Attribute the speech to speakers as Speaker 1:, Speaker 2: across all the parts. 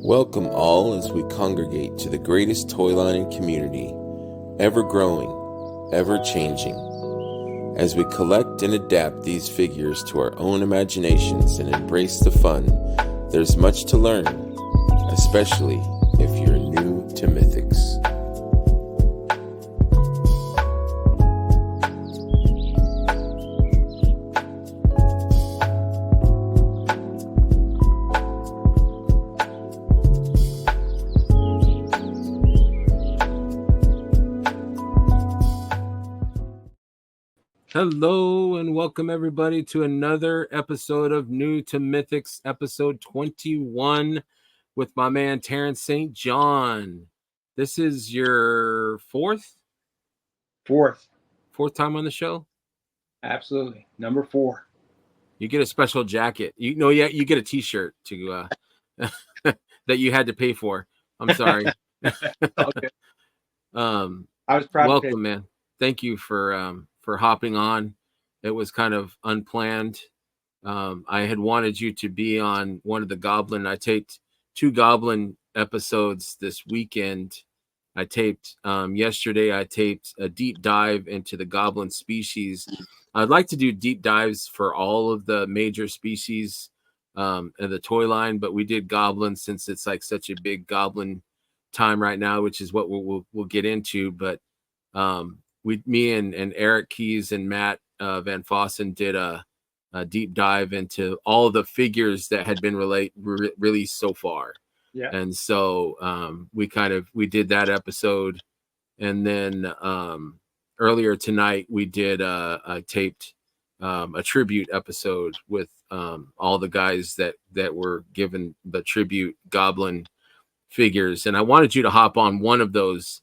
Speaker 1: Welcome all as we congregate to the greatest toy line in community, ever growing, ever changing. As we collect and adapt these figures to our own imaginations and embrace the fun, there's much to learn, especially if you're new to Mythics. Hello and welcome everybody to another episode of New to Mythics, episode 21 with my man Terrence St. John. This is your fourth time on the show?
Speaker 2: Absolutely. Number 4.
Speaker 1: You get a special jacket. You get a t-shirt to that you had to pay for. I'm sorry.
Speaker 2: Okay.
Speaker 1: I
Speaker 2: was proud.
Speaker 1: Welcome, man. Thank you for hopping on. It was kind of unplanned. I had wanted you to be on one of the Goblin. I taped 2 Goblin episodes this weekend. I taped yesterday. I taped a deep dive into the Goblin species. I'd like to do deep dives for all of the major species in the toy line, but we did Goblin since it's like such a big Goblin time right now, which is what we'll get into. But me and Eric Keys and Matt Van Fossen did a deep dive into all of the figures that had been released so far.
Speaker 2: Yeah.
Speaker 1: And so we did that episode. And then earlier tonight we did I taped a tribute episode with all the guys that were given the tribute Goblin figures. And I wanted you to hop on one of those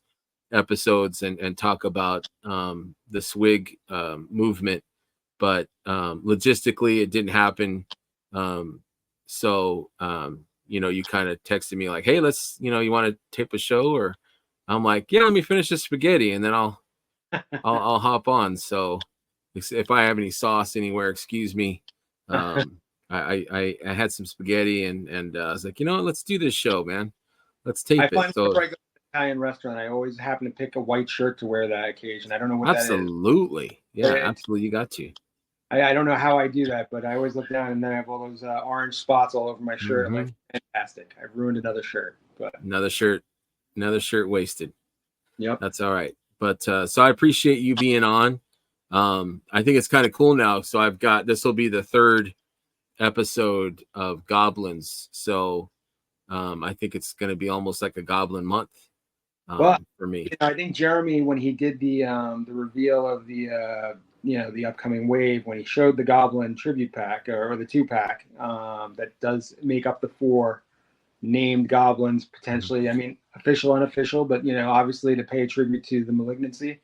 Speaker 1: episodes and talk about the SWIG movement, but logistically it didn't happen. So you kind of texted me like, hey, let's, you want to tape a show? Or I'm like, yeah, let me finish the spaghetti and then I'll hop on. So if I have any sauce anywhere, excuse me. I had some spaghetti and I was like, let's do this show, man. Let's tape it. So
Speaker 2: whenever I go to an Italian restaurant, I always happen to pick a white shirt to wear that occasion. I don't know what that is.
Speaker 1: Absolutely. Yeah, absolutely. You got to.
Speaker 2: I don't know how I do that, but I always look down and then I have all those orange spots all over my shirt.
Speaker 1: Mm-hmm.
Speaker 2: I'm like, fantastic. I've ruined another shirt. But
Speaker 1: another shirt wasted.
Speaker 2: Yep.
Speaker 1: That's all right. But so I appreciate you being on. I think it's kind of cool now. So this will be the 3rd episode of Goblins. So I think it's going to be almost like a Goblin month for me.
Speaker 2: I think Jeremy, when he did the reveal of the upcoming wave, when he showed the Goblin tribute pack or the 2-pack that does make up the 4 named Goblins potentially. I mean, official, unofficial, but obviously to pay tribute to the malignancy.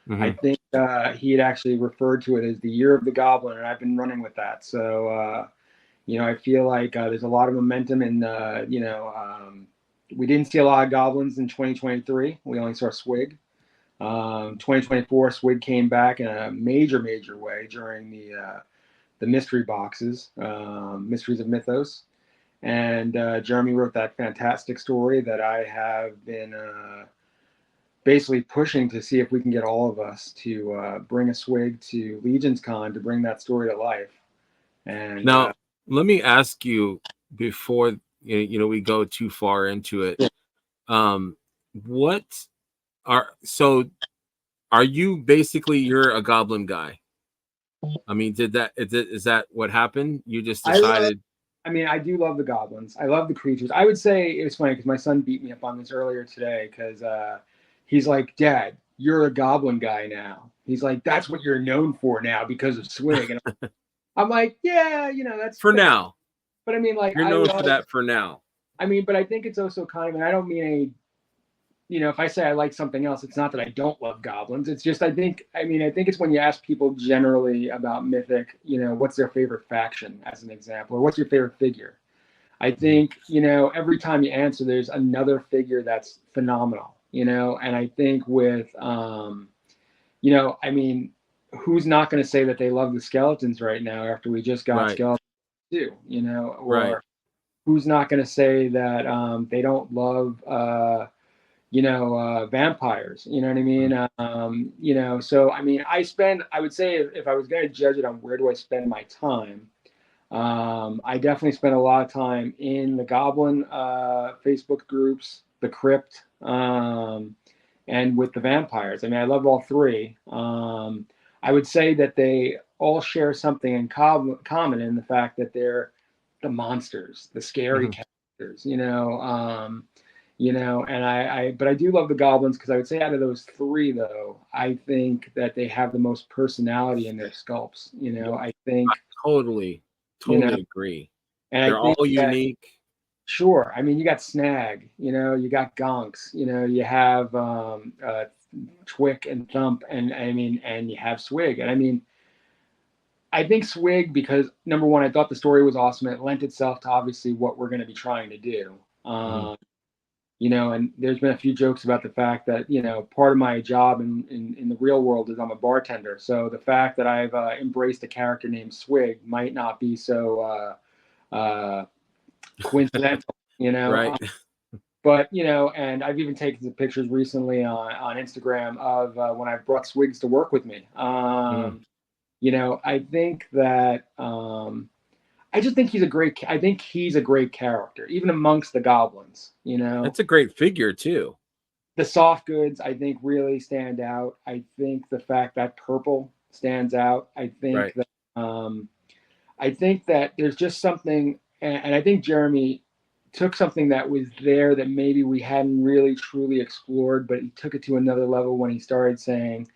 Speaker 2: Mm-hmm. I think he had actually referred to it as the year of the Goblin, and I've been running with that. So I feel like there's a lot of momentum, and we didn't see a lot of Goblins in 2023. We only saw SWIG. 2024, SWIG came back in a major way during the mystery boxes, Mysteries of Mythos. And Jeremy wrote that fantastic story that I have been basically pushing to see if we can get all of us to bring a SWIG to Legion's Con to bring that story to life. And
Speaker 1: now, let me ask you before we go too far into it. Yeah. Are you basically, you're a Goblin guy? I mean, is that what happened? You just decided?
Speaker 2: I do love the Goblins. I love the creatures. I would say it was funny because my son beat me up on this earlier today because he's like, Dad, you're a Goblin guy now. He's like, that's what you're known for now because of SWIG. And I'm like, yeah, that's
Speaker 1: for now.
Speaker 2: But I mean, like,
Speaker 1: you're known for that for now.
Speaker 2: I mean, but I think it's also kind of, and I don't mean if I say I like something else, it's not that I don't love Goblins. It's just I think it's when you ask people generally about Mythic, what's their favorite faction, as an example, or what's your favorite figure. I think, every time you answer, there's another figure that's phenomenal, and I think with, who's not going to say that they love the skeletons right now after we just got skeletons too, or
Speaker 1: right.
Speaker 2: who's not going to say that they don't love vampires? You know what I mean? So I mean, I would say if I was going to judge it on where do I spend my time, I definitely spend a lot of time in the Goblin Facebook groups, the Crypt, and with the vampires. I mean, I love all three. I would say that they all share something in common in the fact that they're the monsters, the scary
Speaker 1: Mhm.
Speaker 2: characters. And but I do love the goblins because I would say out of those three, though, I think that they have the most personality in their sculpts. I think,
Speaker 1: Totally,
Speaker 2: you know,
Speaker 1: totally agree.
Speaker 2: and I
Speaker 1: They're
Speaker 2: think
Speaker 1: all
Speaker 2: that,
Speaker 1: unique.
Speaker 2: sure, I mean, you got Snag, you got Gonks, you have Twick and Thump, and I mean, and you have Swig. And I mean, I think Swig, because number one, I thought the story was awesome. It lent itself to obviously what we're going to be trying to do.
Speaker 1: Mhm.
Speaker 2: And there's been a few jokes about the fact that, part of my job in the real world is I'm a bartender. So the fact that I've embraced a character named Swig might not be so coincidental,
Speaker 1: Right.
Speaker 2: but, and I've even taken some pictures recently on Instagram of when I've brought Swigs to work with me.
Speaker 1: Mhm.
Speaker 2: I think that I just think I think he's a great character, even amongst the goblins.
Speaker 1: That's a great figure too.
Speaker 2: The soft goods I think really stand out. I think the fact that purple stands out.
Speaker 1: Right.
Speaker 2: I think that there's just something, and I think Jeremy took something that was there that maybe we hadn't really truly explored, but he took it to another level when he started saying,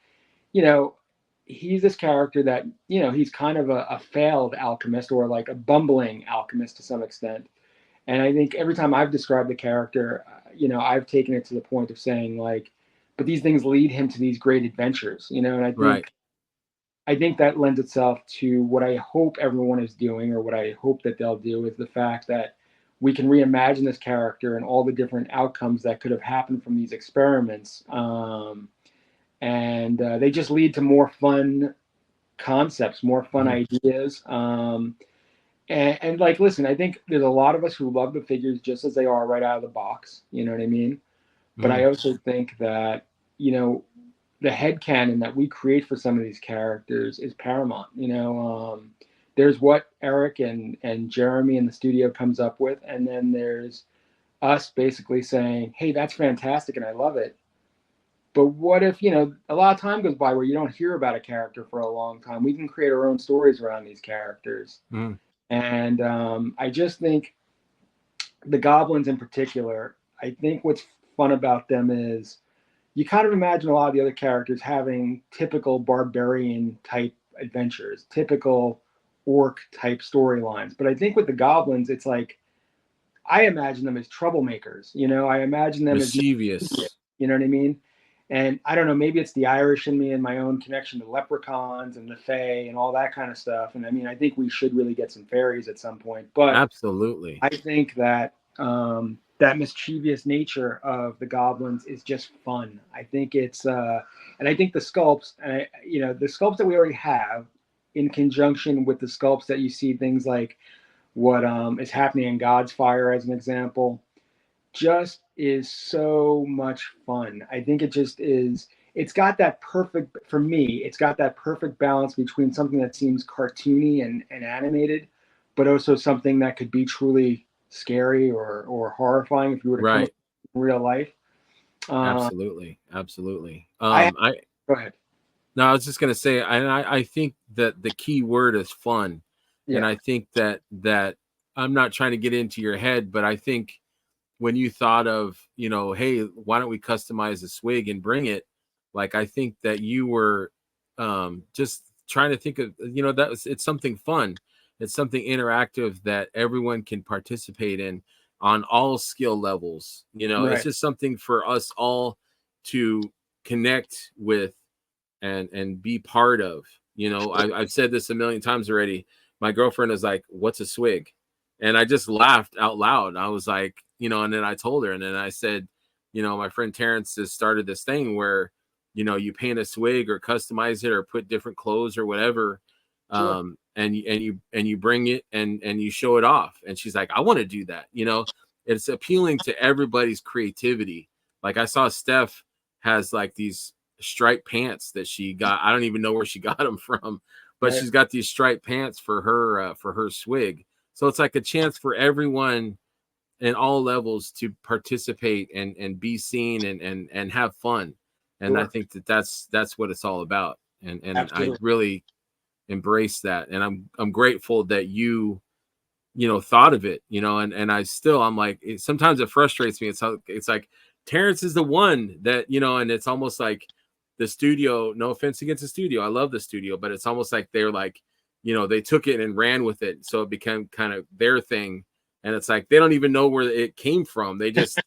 Speaker 2: you know, he's this character that, he's kind of a failed alchemist or like a bumbling alchemist to some extent. And I think every time I've described the character, I've taken it to the point of saying like, but these things lead him to these great adventures, and
Speaker 1: Right.
Speaker 2: I think that lends itself to what I hope everyone is doing, or what I hope that they'll do, is the fact that we can reimagine this character and all the different outcomes that could have happened from these experiments. And they just lead to more fun concepts, more fun
Speaker 1: Mhm.
Speaker 2: ideas. And like, listen, I think there's a lot of us who love the figures just as they are right out of the box. You know what I mean? But I
Speaker 1: Mhm.
Speaker 2: also think that, you know, the headcanon that we create for some of these characters is paramount. There's what Eric and Jeremy in the studio comes up with, and then there's us basically saying, "Hey, that's fantastic, and I love it." But what if, a lot of time goes by where you don't hear about a character for a long time? We can create our own stories around these characters,
Speaker 1: Mhm.
Speaker 2: and I just think the goblins in particular. I think what's fun about them is you kind of imagine a lot of the other characters having typical barbarian type adventures, typical orc type storylines. But I think with the goblins, it's like I imagine them as troublemakers. I imagine them as,
Speaker 1: Mischievous.
Speaker 2: you know what I mean? And I don't know, maybe it's the Irish in me and my own connection to leprechauns and the Fae and all that kind of stuff. And I mean, I think we should really get some fairies at some point. But
Speaker 1: Absolutely.
Speaker 2: I think that that mischievous nature of the goblins is just fun. I think and I think the sculpts, the sculpts that we already have, in conjunction with the sculpts that you see, things like what is happening in God's Fire, as an example, just is so much fun. I think it just is. It's got that perfect, for me, it's got that perfect balance between something that seems cartoony and animated, but also something that could be truly scary or horrifying if you were to come
Speaker 1: Right.
Speaker 2: across in real life. Uh,
Speaker 1: Absolutely. Absolutely.
Speaker 2: I
Speaker 1: I
Speaker 2: Go ahead.
Speaker 1: No, I was just gonna say, I think that the key word is fun, and
Speaker 2: Yeah,
Speaker 1: I think that I'm not trying to get into your head, but I think when you thought of, hey, why don't we customize a swig and bring it? Like, I think that you were just trying to think of, it's something fun. It's something interactive that everyone can participate in on all skill levels. It's
Speaker 2: right.
Speaker 1: just something for us all to connect with and be part of. I've said this a million times already. My girlfriend is like, "What's a swig?" And I just laughed out loud. I was like, and then I told her, and then I said, my friend Terrence has started this thing where, you paint a swig or customize it or put different clothes or whatever.
Speaker 2: Sure.
Speaker 1: and you bring it and you show it off. And she's like, I want to do that. It's appealing to everybody's creativity. Like I saw Steph has like these striped pants that she got. I don't even know where she got them from, but
Speaker 2: Right.
Speaker 1: she's got these striped pants for her swig. So it's like a chance for everyone in all levels to participate and be seen and have fun. And I
Speaker 2: Sure.
Speaker 1: think that's what it's all about. And I
Speaker 2: Absolutely.
Speaker 1: really embrace that. And I'm grateful that you thought of it, and I'm like, sometimes it frustrates me. It's like Terrence is the one that, and it's almost like the studio, no offense against the studio, I love the studio, but it's almost like they're like, they took it and ran with it. So it became kind of their thing. And it's like, they don't even know where it came from. They just,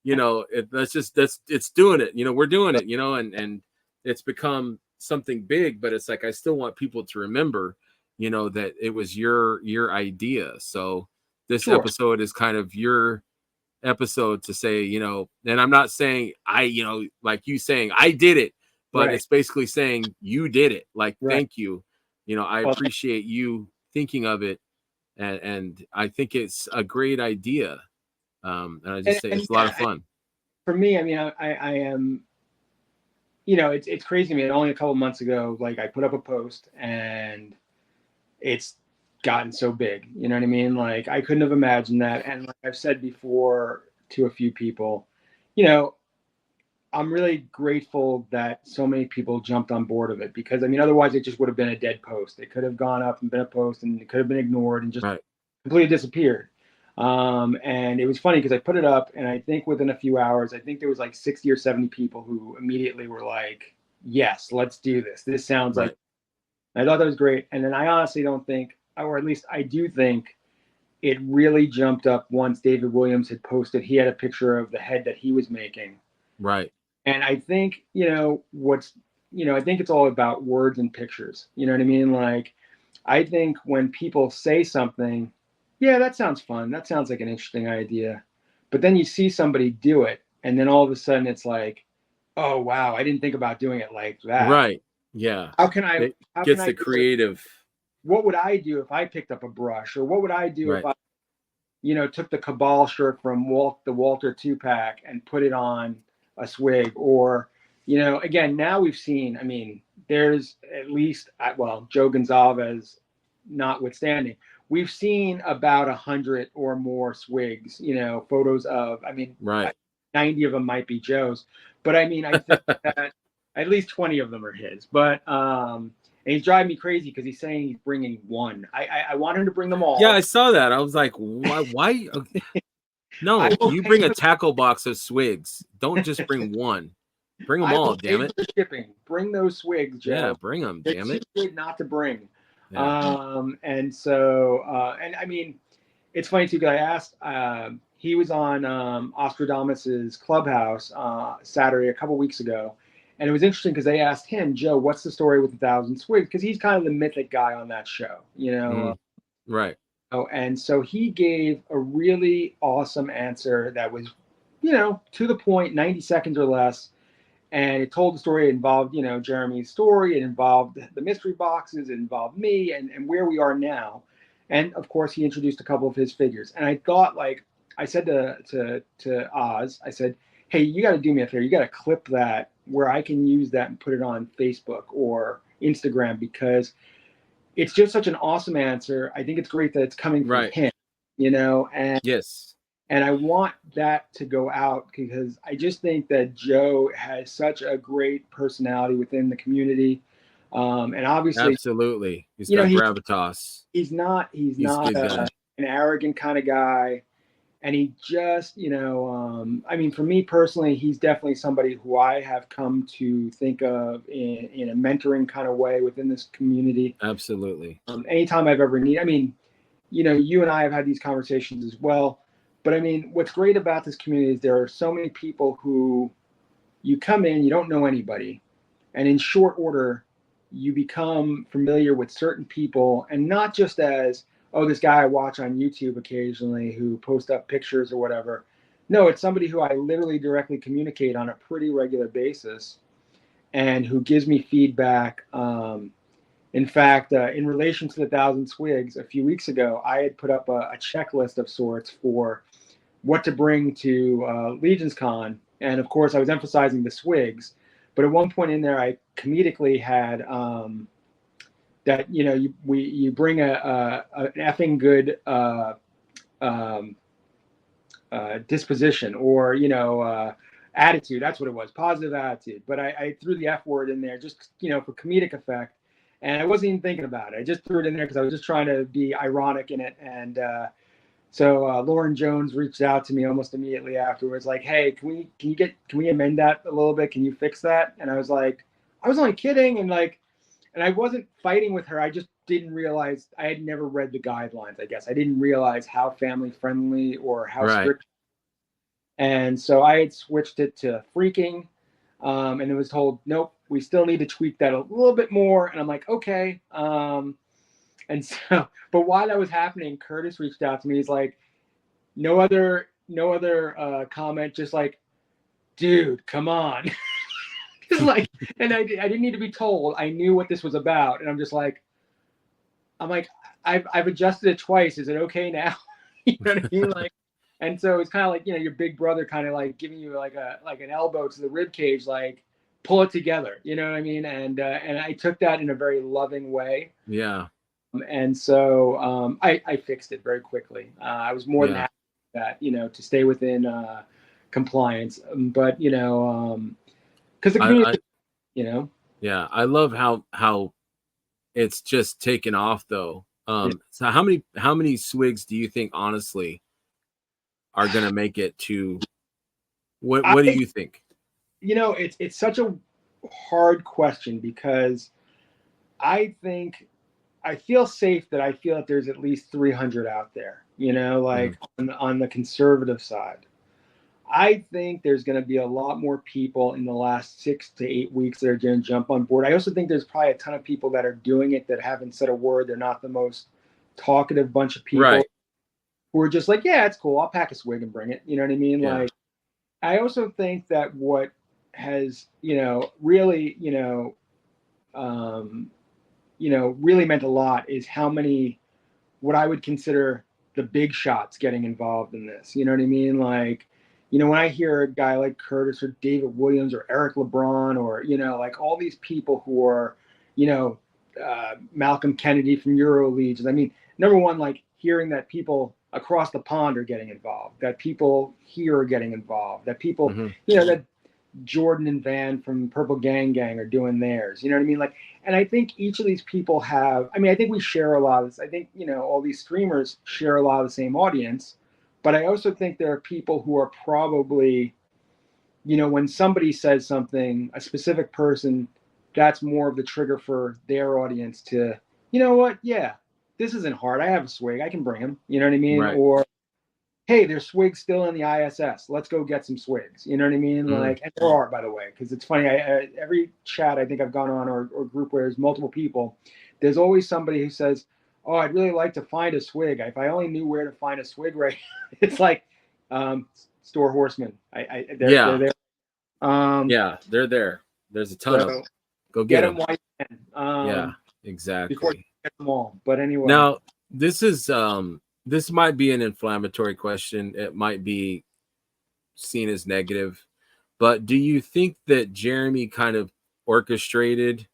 Speaker 1: it's doing it, we're doing it, and it's become something big, but it's like, I still want people to remember, that it was your idea. So this
Speaker 2: Sure.
Speaker 1: episode is kind of your episode to say, and I'm not saying like you saying I did it, but
Speaker 2: Right.
Speaker 1: it's basically saying you did it. Like,
Speaker 2: Right.
Speaker 1: thank you. I
Speaker 2: Well,
Speaker 1: appreciate you thinking of it. And I think it's a great idea. And I just say
Speaker 2: and
Speaker 1: it's a lot of
Speaker 2: yeah,
Speaker 1: fun.
Speaker 2: for me, I mean, I am, it's crazy to me. Only a couple months ago, like I put up a post and it's gotten so big. You know what I mean? Like I couldn't have imagined that. And like I've said before to a few people, you know, I'm really grateful that so many people jumped on board of it because I mean, otherwise it just would have been a dead post. It could have gone up and been a post and it could have been ignored and just
Speaker 1: Right.
Speaker 2: completely disappeared. And it was funny because I put it up and I think within a few hours, I think there was like 60 or 70 people who immediately were like, yes, let's do this. This sounds like,
Speaker 1: Right.
Speaker 2: I thought that was great. And then I honestly don't think, or at least I do think it really jumped up once David Williams had posted, he had a picture of the head that he was making.
Speaker 1: Right.
Speaker 2: And I think, I think it's all about words and pictures. You know what I mean? Like, I think when people say something, yeah, that sounds fun. That sounds like an interesting idea. But then you see somebody do it, and then all of a sudden it's like, oh wow, I didn't think about doing it like that.
Speaker 1: Right. Yeah.
Speaker 2: How can I
Speaker 1: It
Speaker 2: how can
Speaker 1: gets
Speaker 2: I
Speaker 1: the
Speaker 2: do it?
Speaker 1: creative.
Speaker 2: What would I do if I picked up a brush? Or what would I do if
Speaker 1: Right.
Speaker 2: I, took the Cabal shirt from the Walter two pack and put it on a swig? Or, again, now we've seen, I mean, there's at least, well, Joe Gonzalez notwithstanding, we've seen about 100 or more swigs, photos of, I mean,
Speaker 1: Right.
Speaker 2: 90 of them might be Joe's, but I mean, I think that at least 20 of them are his. But, and he's driving me crazy because he's saying he's bringing one. I want him to bring them
Speaker 1: Yeah,
Speaker 2: all.
Speaker 1: I saw that. I was like, why?
Speaker 2: I
Speaker 1: No,
Speaker 2: will
Speaker 1: you
Speaker 2: pay
Speaker 1: bring a
Speaker 2: for
Speaker 1: tackle box of swigs. Don't just bring one. Bring them
Speaker 2: I
Speaker 1: all,
Speaker 2: will
Speaker 1: damn
Speaker 2: pay
Speaker 1: it.
Speaker 2: for the shipping. Bring those swigs,
Speaker 1: Yeah,
Speaker 2: Joe.
Speaker 1: bring them,
Speaker 2: They're
Speaker 1: damn
Speaker 2: too
Speaker 1: it.
Speaker 2: good not to bring.
Speaker 1: Yeah.
Speaker 2: And so, and I mean, it's funny too because I asked. He was on Ostradamus's Clubhouse Saturday a couple weeks ago, and it was interesting because they asked him, Joe, what's the story with 1,000 swigs? Because he's kind of the mythic guy on that show,
Speaker 1: Right.
Speaker 2: and so he gave a really awesome answer that was, to the point, 90 seconds or less. And it told the story. It involved, Jeremy's story. It involved the mystery boxes. It involved me and where we are now. And of course, he introduced a couple of his figures. And I thought, like, I said to Oz, I said, hey, you got to do me a favor. You got to clip that where I can use that and put it on Facebook or Instagram because it's just such an awesome answer. I think it's great that it's coming from
Speaker 1: Right.
Speaker 2: him, and
Speaker 1: Yes.
Speaker 2: I want that to go out because I just think that Joe has such a great personality within the community, and obviously,
Speaker 1: Absolutely. He's
Speaker 2: you know,
Speaker 1: got
Speaker 2: he
Speaker 1: gravitas.
Speaker 2: he's
Speaker 1: He's a
Speaker 2: not
Speaker 1: good guy.
Speaker 2: an arrogant kind of guy, and he just, I mean, for me personally, he's definitely somebody who I have come to think of in a mentoring kind of way within this community.
Speaker 1: Absolutely.
Speaker 2: Anytime I've ever needed, I mean, you and I have had these conversations as well. But I mean, what's great about this community is there are so many people who you come in, you don't know anybody, and in short order, you become familiar with certain people, and not just as, oh, this guy I watch on YouTube occasionally who posts up pictures or whatever. No, it's somebody who I literally directly communicate on a pretty regular basis and who gives me feedback. In fact, in relation to the 1,000 SWIGs, a few weeks ago, I had put up a checklist of sorts for what to bring to Legion's Con, and of course, I was emphasizing the SWIGs. But at one point in there, I comedically had that you bring an effing good um, disposition, or attitude. That's what it was, positive attitude. But I threw the F word in there just for comedic effect, and I wasn't even thinking about it. I just threw it in there because I was just trying to be ironic in it. And so Lauren Jones reached out to me almost immediately afterwards, like, "Hey, can we amend that a little bit? Can you fix that?" And I was like, "I was only kidding," and I wasn't fighting with her. I just didn't realize, I had never read the guidelines. I guess I didn't realize how family friendly or how
Speaker 1: Right.
Speaker 2: strict. And so I had switched it to freaking, and it was told, nope, we still need to tweak that a little bit more. And I'm like, okay. And so, but while that was happening, Curtis reached out to me. He's like, no other comment, just like, dude, come on. Like, and I didn't need to be told. I knew what this was about, and I'm like, I've adjusted it twice. Is it okay now? You know what I mean? Like, and so it's kind of like, your big brother kind of like giving you like an elbow to the rib cage, like, pull it together. You know what I mean? And I took that in a very loving way.
Speaker 1: Yeah.
Speaker 2: And so I fixed it very quickly. I was more than happy with that, to stay within compliance. But because the community,
Speaker 1: Yeah, I love how it's just taken off though. So how many SWIGs do you think honestly are gonna make it to what do you think?
Speaker 2: It's such a hard question, because I feel safe that I feel that there's at least 300 out there, like on the conservative side. I think there's going to be a lot more people in the last 6 to 8 weeks that are going to jump on board. I also think there's probably a ton of people that are doing it that haven't said a word. They're not the most talkative bunch of people,
Speaker 1: Right.
Speaker 2: who are just like, yeah, it's cool. I'll pack a swig and bring it. You know what I mean?
Speaker 1: Yeah.
Speaker 2: Like, I also think that what has, really, really meant a lot is how many, what I would consider the big shots getting involved in this. You know what I mean? Like, when I hear a guy like Curtis or David Williams or Eric LeBron, or, like all these people who are, Malcolm Kennedy from Euro Legions. I mean, number one, like hearing that people across the pond are getting involved, that people here are getting involved, that people, that Jordan and Van from Purple Gang Gang are doing theirs. You know what I mean? Like, and I think each of these people have, I think we share a lot of this. I think, all these streamers share a lot of the same audience, but I also think there are people who are probably, when somebody says something, a specific person, that's more of the trigger for their audience to, you know what? Yeah, this isn't hard. I have a swig. I can bring him. You know what I mean?
Speaker 1: Right.
Speaker 2: Or, hey, there's swigs still in the ISS. Let's go get some swigs. You know what I mean? Like, and there are, by the way, because it's funny. Every chat I think I've gone on, or group where there's multiple people, there's always somebody who says, "Oh, I'd really like to find a swig. If I only knew where to find a swig." Right? It's like Store Horsemen. They're there.
Speaker 1: Yeah, they're there. There's a ton of them. Go get them
Speaker 2: while you can.
Speaker 1: yeah, exactly.
Speaker 2: Before you get them all. But anyway.
Speaker 1: Now, this might be an inflammatory question. It might be seen as negative, but do you think that Jeremy kind of orchestrated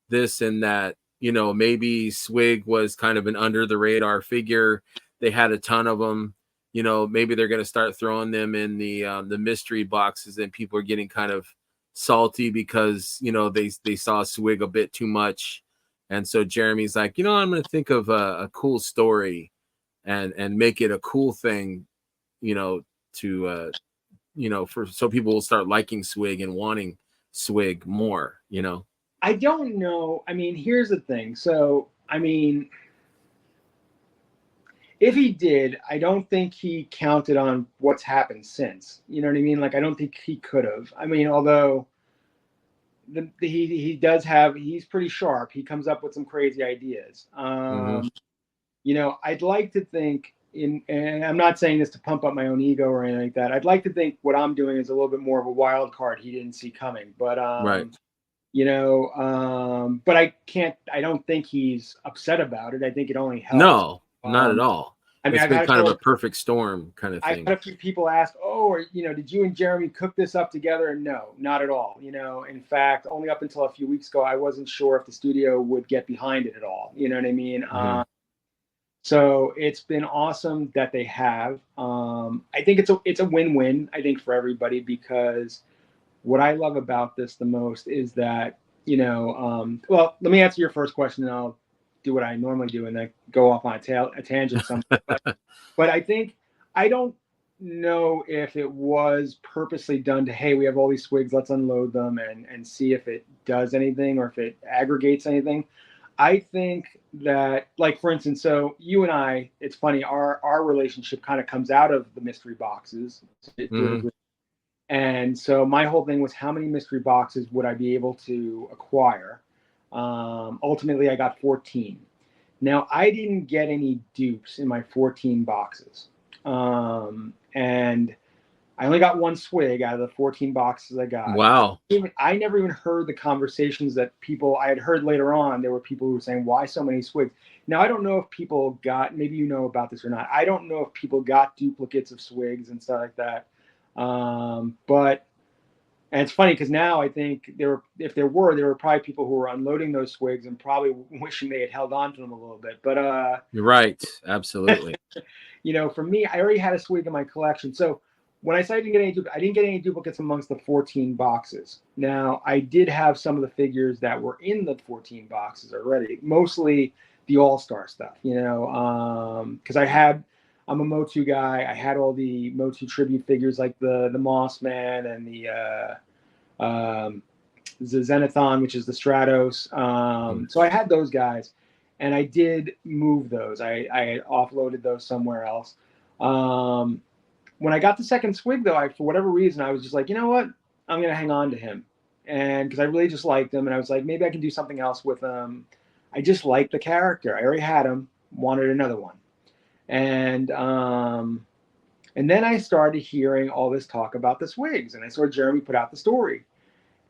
Speaker 1: this, and that, maybe Swig was kind of an under the radar figure? They had a ton of them. Maybe they're going to start throwing them in the mystery boxes, and people are getting kind of salty because, they saw Swig a bit too much. And so Jeremy's like, I'm going to think of a cool story and make it a cool thing, to, so people will start liking Swig and wanting Swig more,
Speaker 2: I don't know. Here's the thing. So, if he did, I don't think he counted on what's happened since. You know what I mean? Like, I don't think he could have. Although he does have, he's pretty sharp. He comes up with some crazy ideas. I'd like to think, and I'm not saying this to pump up my own ego or anything like that. I'd like to think what I'm doing is a little bit more of a wild card he didn't see coming. But
Speaker 1: right.
Speaker 2: But I don't think he's upset about it. I think it only helps.
Speaker 1: No, not at all.
Speaker 2: I mean,
Speaker 1: It's been kind of a perfect storm kind of
Speaker 2: I've
Speaker 1: thing.
Speaker 2: had a few people ask, oh, or, did you and Jeremy cook this up together? And no, not at all. In fact, only up until a few weeks ago, I wasn't sure if the studio would get behind it at all. You know what I mean?
Speaker 1: Mm-hmm.
Speaker 2: So it's been awesome that they have. I think it's a win-win, I think, for everybody, because what I love about this the most is that, well, let me answer your first question and I'll do what I normally do and then go off on a tangent somewhere. But I don't know if it was purposely done to, hey, we have all these swigs, let's unload them and see if it does anything or if it aggregates anything. I think that, like, for instance, so you and I, it's funny, our relationship kind of comes out of the mystery boxes to a
Speaker 1: Mm-hmm.
Speaker 2: degree. And so my whole thing was, how many mystery boxes would I be able to acquire? Ultimately, I got 14. Now, I didn't get any dupes in my 14 boxes. And I only got one swig out of the 14 boxes I got.
Speaker 1: Wow.
Speaker 2: I never even heard the conversations that I had heard later on. There were people who were saying, why so many swigs? Now, I don't know if people got, maybe you know about this or not. I don't know if people got duplicates of swigs and stuff like that. But and it's funny because now I think if there were probably people who were unloading those swigs and probably wishing they had held on to them a little bit. But
Speaker 1: You're right. Absolutely.
Speaker 2: for me, I already had a swig in my collection. So when I said I didn't get any duplicates amongst the 14 boxes. Now, I did have some of the figures that were in the 14 boxes already, mostly the All-Star stuff, because I'm a Motu guy. I had all the Motu tribute figures like the Moss Man and the Xenothon, which is the Stratos. So I had those guys, and I did move those. I had offloaded those somewhere else. When I got the second swig, though, for whatever reason, I was just like, you know what? I'm going to hang on to him. And because I really just liked him, and I was like, maybe I can do something else with him. I just liked the character. I already had him, wanted another one. And then I started hearing all this talk about the swigs, and I saw Jeremy put out the story.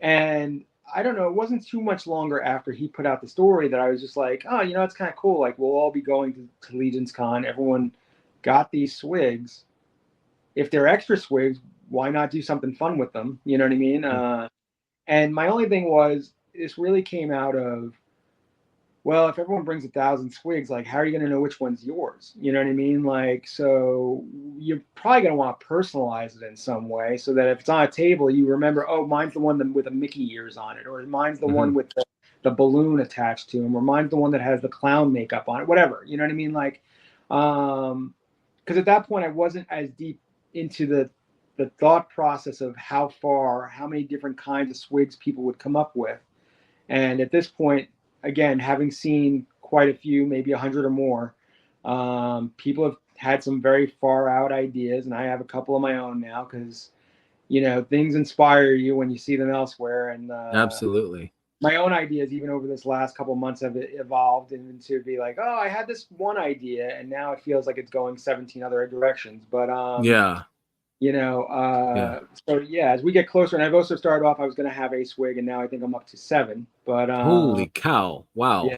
Speaker 2: And I don't know, it wasn't too much longer after he put out the story that I was just like, oh, it's kind of cool. Like, we'll all be going to Legion's Con. Everyone got these swigs. If they're extra swigs, why not do something fun with them? You know what I mean? And my only thing was, this really came out of, well, if everyone brings 1,000 swigs, like, how are you going to know which one's yours? You know what I mean? Like, so you're probably going to want to personalize it in some way so that if it's on a table, you remember, oh, mine's the one with the Mickey ears on it, or mine's the one with the balloon attached to him, or mine's the one that has the clown makeup on it, whatever. You know what I mean? Like, because at that point, I wasn't as deep into the thought process of how many different kinds of swigs people would come up with. And at this point, again, having seen quite a few, maybe 100 or more, people have had some very far out ideas, and I have a couple of my own now because, things inspire you when you see them elsewhere. And
Speaker 1: Absolutely.
Speaker 2: my own ideas, even over this last couple of months, have evolved into be like, oh, I had this one idea, and now it feels like it's going 17 other directions. But
Speaker 1: Yeah.
Speaker 2: so yeah, as we get closer, and I've also started off, I was going to have a swig, and now I think I'm up to 7. But
Speaker 1: Holy cow! Wow.
Speaker 2: yeah.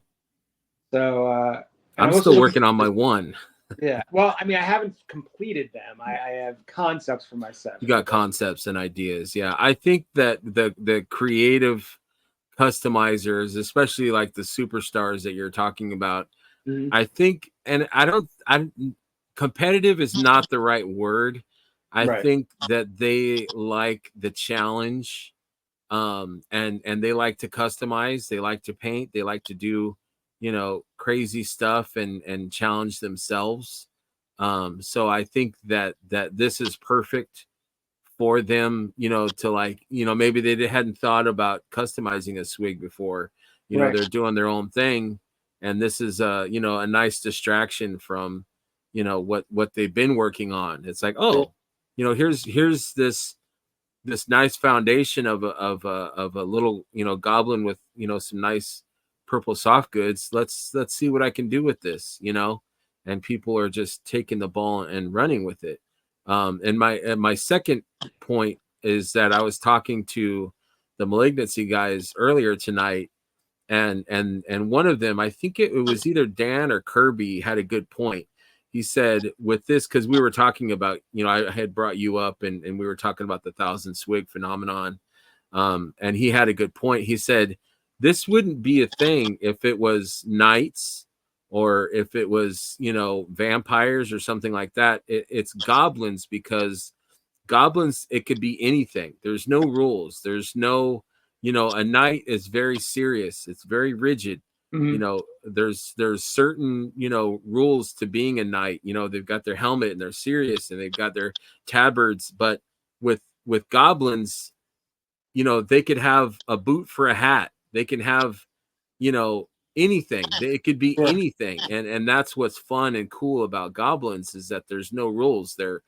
Speaker 2: So
Speaker 1: I'm still working on my 1.
Speaker 2: Yeah. Well, I mean, I haven't completed them. I have concepts for my 7.
Speaker 1: You got concepts and ideas. Yeah, I think that the creative customizers, especially like the superstars that you're talking about, I think, and I'm competitive is not the right word. I think that they like the challenge, and they like to customize, they like to paint, they like to do, crazy stuff and challenge themselves. So I think that this is perfect for them, to like, maybe they hadn't thought about customizing a swig before. They're doing their own thing, and this is a nice distraction from what they've been working on. It's like, oh, here's this nice foundation of a little goblin with some nice purple soft goods. Let's see what I can do with this, and people are just taking the ball and running with it. And my second point is that I was talking to the Malignancy guys earlier tonight, and one of them, I think it was either Dan or Kirby, had a good point. He said with this, because we were talking about, I had brought you up, and we were talking about the 1,000 swig phenomenon, and he had a good point. He said this wouldn't be a thing if it was knights, or if it was, vampires or something like that. It's goblins, because goblins, it could be anything. There's no rules. There's no, a knight is very serious. It's very rigid. There's certain, rules to being a knight. They've got their helmet and they're serious, and they've got their tabards. But with goblins, they could have a boot for a hat. They can have, anything. It could be anything. And that's what's fun and cool about goblins, is that there's no rules. They're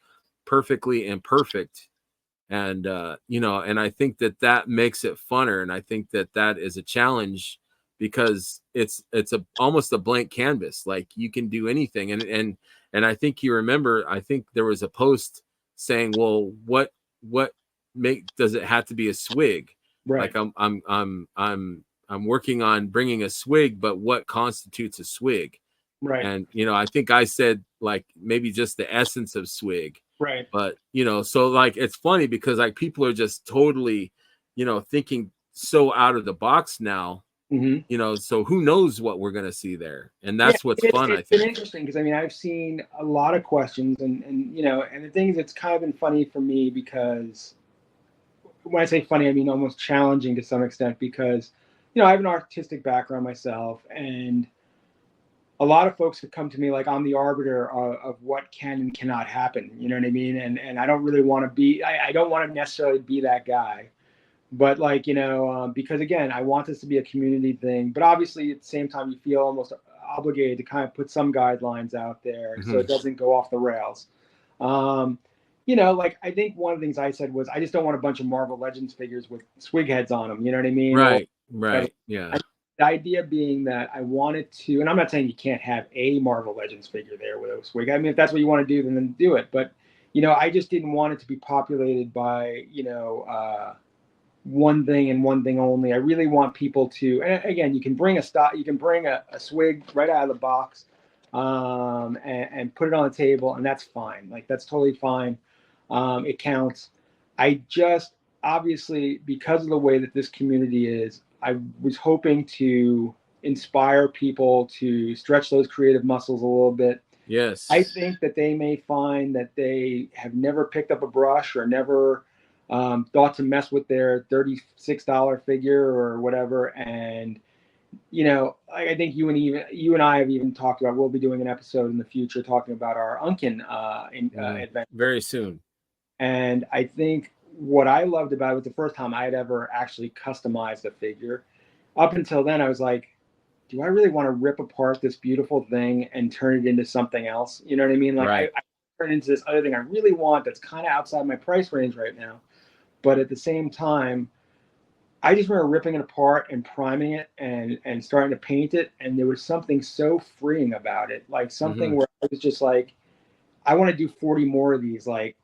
Speaker 1: perfectly imperfect. And, and I think that makes it funner. And I think that is a challenge, because it's almost a blank canvas. Like, you can do anything. And I think you remember, I think there was a post saying, well, what does it have to be a swig?
Speaker 2: Right.
Speaker 1: Like, I'm working on bringing a swig, but what constitutes a swig?
Speaker 2: Right.
Speaker 1: And, I think I said, like, maybe just the essence of swig.
Speaker 2: Right.
Speaker 1: But, so, like, it's funny because, like, people are just totally, thinking so out of the box now, so who knows what we're going to see there. And that's what's fun, I think.
Speaker 2: It's been interesting because, I've seen a lot of questions, and the thing is, it's kind of been funny for me, because when I say funny, I mean almost challenging to some extent, because, I have an artistic background myself, and a lot of folks have come to me like I'm the arbiter of what can and cannot happen. You know what I mean? And I don't really want to be, I don't want to necessarily be that guy, but like, because again, I want this to be a community thing, but obviously at the same time, you feel almost obligated to kind of put some guidelines out there so it doesn't go off the rails. Like, I think one of the things I said was, I just don't want a bunch of Marvel Legends figures with swig heads on them. You know what I mean?
Speaker 1: Right. Yeah.
Speaker 2: The idea being that I wanted to, and I'm not saying you can't have a Marvel Legends figure there with a swig. I mean, if that's what you want to do, then do it. But, I just didn't want it to be populated by, one thing and one thing only. I really want people to, and again, you can bring a swig right out of the box, and put it on the table, and that's fine. Like, that's totally fine. It counts. I just, obviously, because of the way that this community is, I was hoping to inspire people to stretch those creative muscles a little bit.
Speaker 1: Yes.
Speaker 2: I think that they may find that they have never picked up a brush, or never thought to mess with their $36 figure or whatever. And, I think you and I have even talked about, we'll be doing an episode in the future talking about our Unkin adventure
Speaker 1: very soon.
Speaker 2: And I think what I loved about it was the first time I had ever actually customized a figure. Up until then, I was like, do I really want to rip apart this beautiful thing and turn it into something else? You know what I mean? Like, I turn it into this other thing I really want that's kind of outside my price range right now. But at the same time, I just remember ripping it apart and priming it and starting to paint it. And there was something so freeing about it. Like, something where I was just like, I want to do 40 more of these, like,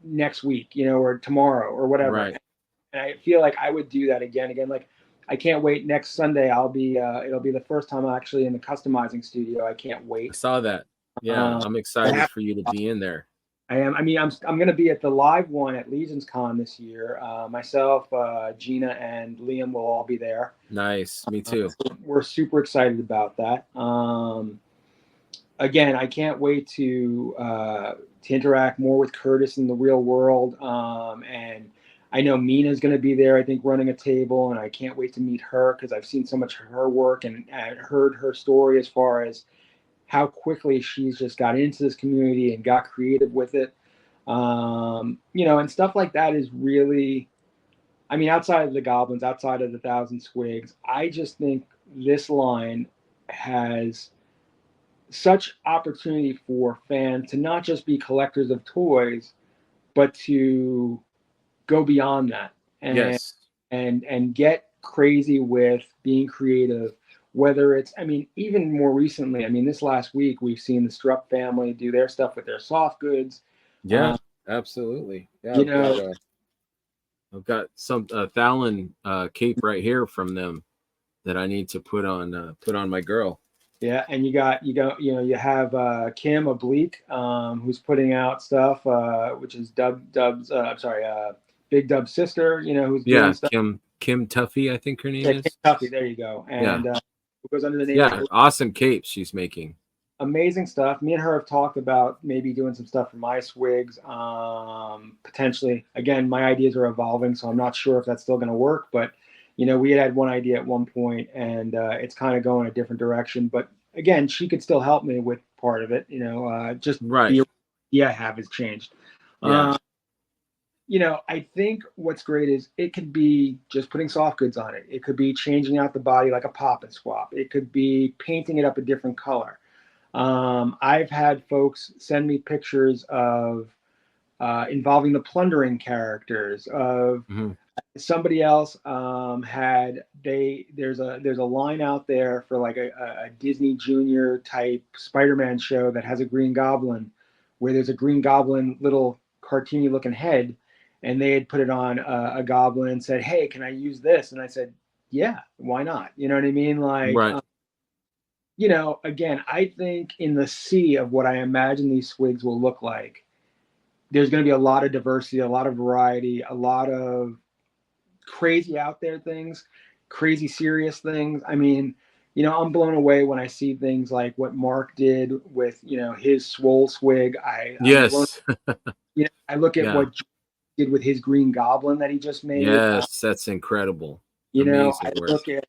Speaker 2: next week, or tomorrow or whatever.
Speaker 1: Right.
Speaker 2: And I feel like I would do that again. Like, I can't wait. Next Sunday, it'll be the first time I'm actually in the customizing studio. I can't wait.
Speaker 1: I saw that. Yeah. I'm excited for you to be in there.
Speaker 2: I am. I'm going to be at the live one at Legion's Con this year. Myself, Gina, and Liam will all be there.
Speaker 1: Nice. Me too.
Speaker 2: We're super excited about that. Again, I can't wait to interact more with Curtis in the real world. And I know Mina's going to be there, I think, running a table, and I can't wait to meet her, because I've seen so much of her work and heard her story as far as how quickly she's just got into this community and got creative with it. And stuff like that is really, outside of the goblins, outside of the 1,000 swigs, I just think this line has such opportunity for fans to not just be collectors of toys, but to go beyond that and get crazy with being creative. Whether it's, even more recently, this last week, we've seen the Strupp family do their stuff with their soft goods.
Speaker 1: Yeah, absolutely. Yeah. I've got some Thalen cape right here from them that I need to put on my girl.
Speaker 2: Yeah, and you have Kim Oblique, who's putting out stuff, which is Big Dub's sister, who's doing
Speaker 1: Yeah,
Speaker 2: stuff.
Speaker 1: Kim Tuffy, I think her name
Speaker 2: Yeah,
Speaker 1: is.
Speaker 2: Kentucky, there you go.
Speaker 1: Yeah,
Speaker 2: And it goes under the name of
Speaker 1: yeah, awesome capes she's making.
Speaker 2: amazing stuff. Me and her have talked about maybe doing some stuff for my swigs. Potentially, again, my ideas are evolving, so I'm not sure if that's still going to work. But we had one idea at one point, and it's kind of going a different direction. But again, she could still help me with part of it. Just
Speaker 1: Right.
Speaker 2: the idea I have has changed.
Speaker 1: Yeah.
Speaker 2: Uh, I think what's great is it could be just putting soft goods on it. It could be changing out the body like a pop and swap. It could be painting it up a different color. I've had folks send me pictures of involving the plundering characters. Of
Speaker 1: Hmm.
Speaker 2: somebody else there's a line out there for like a Disney Junior type Spider-Man show that has a Green Goblin, where there's a Green Goblin little cartoony looking head, and they had put it on a goblin and said, "Hey, can I use this?" And I said, "Yeah, why not?" You know what I mean? Like,
Speaker 1: Right.
Speaker 2: again, I think in the sea of what I imagine these swigs will look like, there's going to be a lot of diversity, a lot of variety, a lot of crazy out there things, crazy serious things. I mean, I'm blown away when I see things like what Mark did with, his swole swig. I'm blown.
Speaker 1: Yes.
Speaker 2: I look at
Speaker 1: Yeah.
Speaker 2: what Joe did with his Green Goblin that he just made.
Speaker 1: Yes, that's incredible. Amazing
Speaker 2: I
Speaker 1: work.
Speaker 2: look at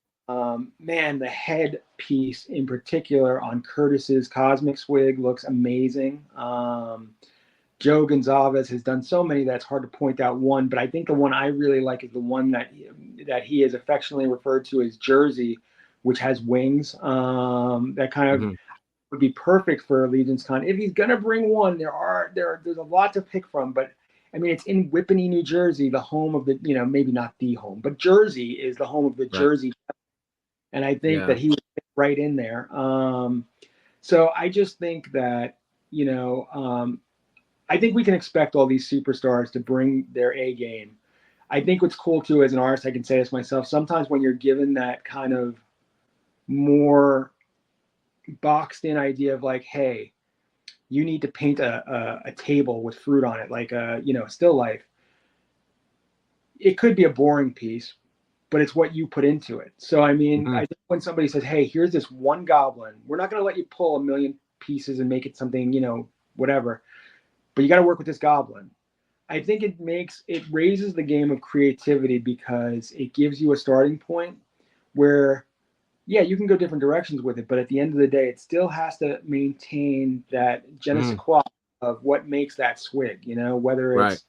Speaker 2: man, the head piece in particular on Curtis's Cosmic Swig looks amazing. Joe Gonzalez has done so many that's hard to point out one, but I think the one I really like is the one that he is affectionately referred to as Jersey, which has wings. That kind of
Speaker 1: Hmm.
Speaker 2: would be perfect for Allegiance Con. If he's gonna bring one, there's a lot to pick from, but I mean it's in Whippany, New Jersey, the home of the maybe not the home, but Jersey is the home of the
Speaker 1: Right.
Speaker 2: Jersey, and I think
Speaker 1: Yeah.
Speaker 2: that he would fit right in there. So I just think that you know. I think we can expect all these superstars to bring their A game. I think what's cool too, as an artist, I can say this myself. Sometimes when you're given that kind of more boxed in idea of like, hey, you need to paint a table with fruit on it, like a still life. It could be a boring piece, but it's what you put into it. So I mean, I
Speaker 1: Hmm.
Speaker 2: think when somebody says, "Hey, here's this one goblin," we're not going to let you pull a million pieces and make it something, whatever. But you got to work with this goblin. I think it raises the game of creativity because it gives you a starting point where, yeah, you can go different directions with it, but at the end of the day, it still has to maintain that je ne sais
Speaker 1: Hmm.
Speaker 2: quoi of what makes that swig, whether
Speaker 1: Right.
Speaker 2: it's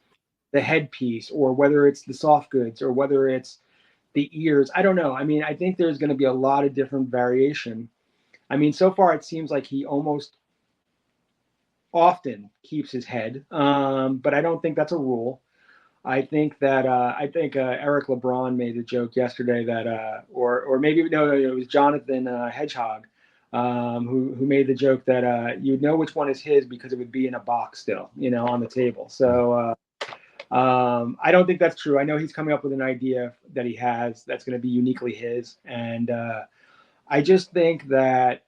Speaker 2: the headpiece or whether it's the soft goods or whether it's the ears. I don't know. I mean, I think there's going to be a lot of different variation. I mean, so far it seems like he almost often keeps his head, but I don't think that's a rule. I think Eric LeBron made a joke yesterday that or maybe no, it was Jonathan Hedgehog who made the joke that you'd know which one is his because it would be in a box still, on the table. So I don't think that's true. I know he's coming up with an idea that he has that's going to be uniquely his, and I just think that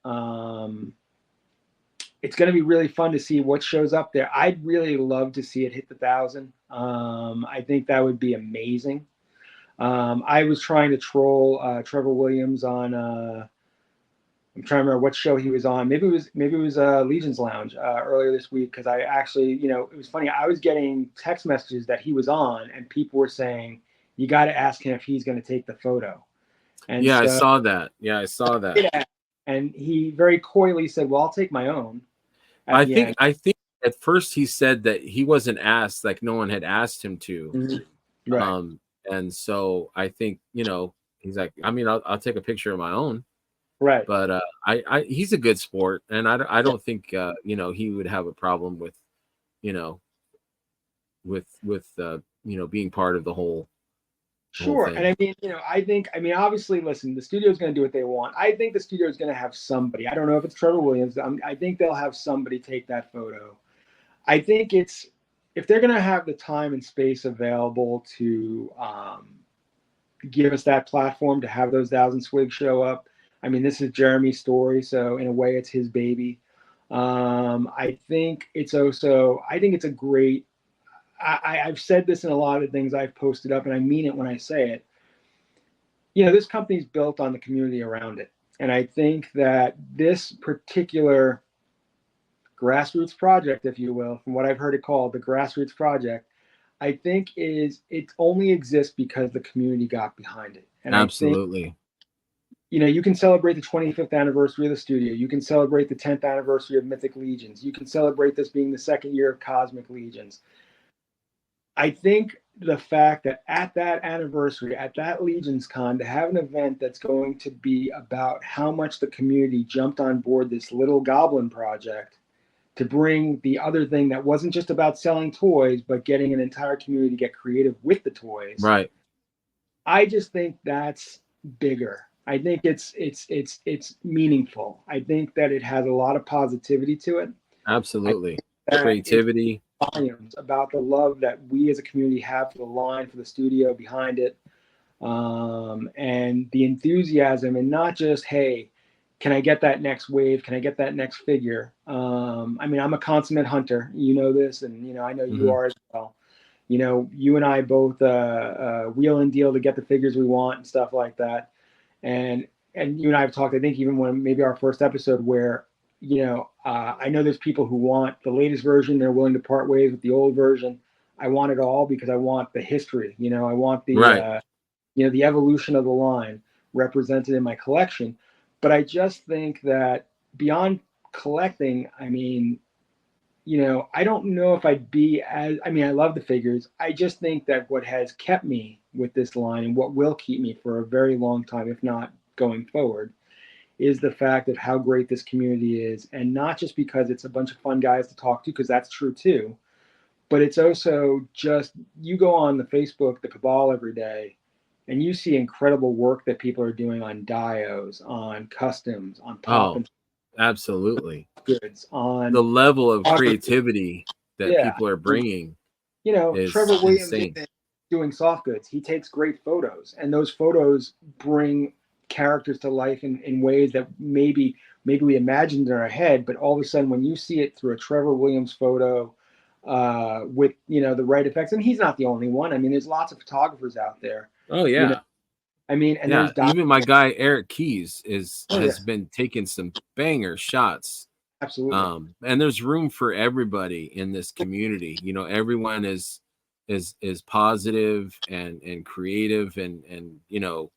Speaker 2: it's going to be really fun to see what shows up there. I'd really love to see it hit the 1,000. I think that would be amazing. I was trying to troll Trevor Williams on. I'm trying to remember what show he was on. Maybe it was Legion's Lounge earlier this week because I actually, it was funny. I was getting text messages that he was on, and people were saying you got to ask him if he's going to take the photo. And
Speaker 1: Yeah, I
Speaker 2: so,
Speaker 1: saw that. Yeah, I saw that.
Speaker 2: yeah. And he very coyly said, "Well, I'll take my own." At the end.
Speaker 1: I think at first he said that he wasn't asked, like no one had asked him to.
Speaker 2: Mhm. Right.
Speaker 1: Um, and so I think, he's like, I mean, I'll take a picture of my own,
Speaker 2: Right.
Speaker 1: but he's a good sport, and I don't think he would have a problem with, you know, being part of the whole
Speaker 2: Sure. And
Speaker 1: thing.
Speaker 2: I mean, obviously, listen, the studio's going to do what they want. I think the studio's going to have somebody. I don't know if it's Trevor Williams. I think they'll have somebody take that photo. I think it's if they're going to have the time and space available to give us that platform to have those 1,000 SWIG show up, I mean, this is Jeremy's story, so in a way, it's his baby. I think it's also, I think it's a great. I've said this in a lot of things I've posted up, and I mean it when I say it. You know, this company's built on the community around it, and I think that this particular grassroots project, if you will, from what I've heard it called, the grassroots project, I think it only exists because the community got behind it. And I think,
Speaker 1: Absolutely.
Speaker 2: you know, you can celebrate the 25th anniversary of the studio. You can celebrate the 10th anniversary of Mythic Legions. You can celebrate this being the second year of Cosmic Legions. I think the fact that at that anniversary, at that Legions Con, to have an event that's going to be about how much the community jumped on board this little goblin project to bring the other thing that wasn't just about selling toys, but getting an entire community to get creative with the toys.
Speaker 1: Right.
Speaker 2: I just think that's bigger. I think it's meaningful. I think that it has a lot of positivity to it.
Speaker 1: Absolutely. Creativity.
Speaker 2: Volumes about the love that we as a community have for the line, for the studio behind it, and the enthusiasm, and not just, hey, can I get that next wave? Can I get that next figure? I mean, I'm a consummate hunter. You know this, and you know I know you are as well. You know, you and I both wheel and deal to get the figures we want and stuff like that. And you and I have talked, I think, even when maybe our first episode, where you know, I know there's people who want the latest version. They're willing to part ways with the old version. I want it all because I want the history. You know, I want the
Speaker 1: Right.
Speaker 2: you know, the evolution of the line represented in my collection. But I just think that beyond collecting, I mean, you know, I don't know if I'd be as, I mean, I love the figures. I just think that what has kept me with this line and what will keep me for a very long time, if not going forward, is the fact of how great this community is. And not just because it's a bunch of fun guys to talk to, because that's true too, but it's also just, you go on the Facebook, the Cabal every day, and you see incredible work that people are doing on dios, on customs, on pop and
Speaker 1: Absolutely.
Speaker 2: goods, on
Speaker 1: The level of creativity that
Speaker 2: yeah,
Speaker 1: people are bringing,
Speaker 2: you know,
Speaker 1: is
Speaker 2: Trevor Williams
Speaker 1: insane.
Speaker 2: isn't doing soft goods. He takes great photos, and those photos bring characters to life in ways that maybe we imagined in our head, but all of a sudden when you see it through a Trevor Williams photo, with, you know, the right effects, and he's not the only one. I mean, there's lots of photographers out there.
Speaker 1: Oh
Speaker 2: You know,
Speaker 1: yeah.
Speaker 2: I mean, and
Speaker 1: Yeah.
Speaker 2: there's
Speaker 1: Even my guy Eric Keys has
Speaker 2: yeah,
Speaker 1: been taking some banger shots.
Speaker 2: absolutely.
Speaker 1: And there's room for everybody in this community. You know, everyone is positive and creative, and you know,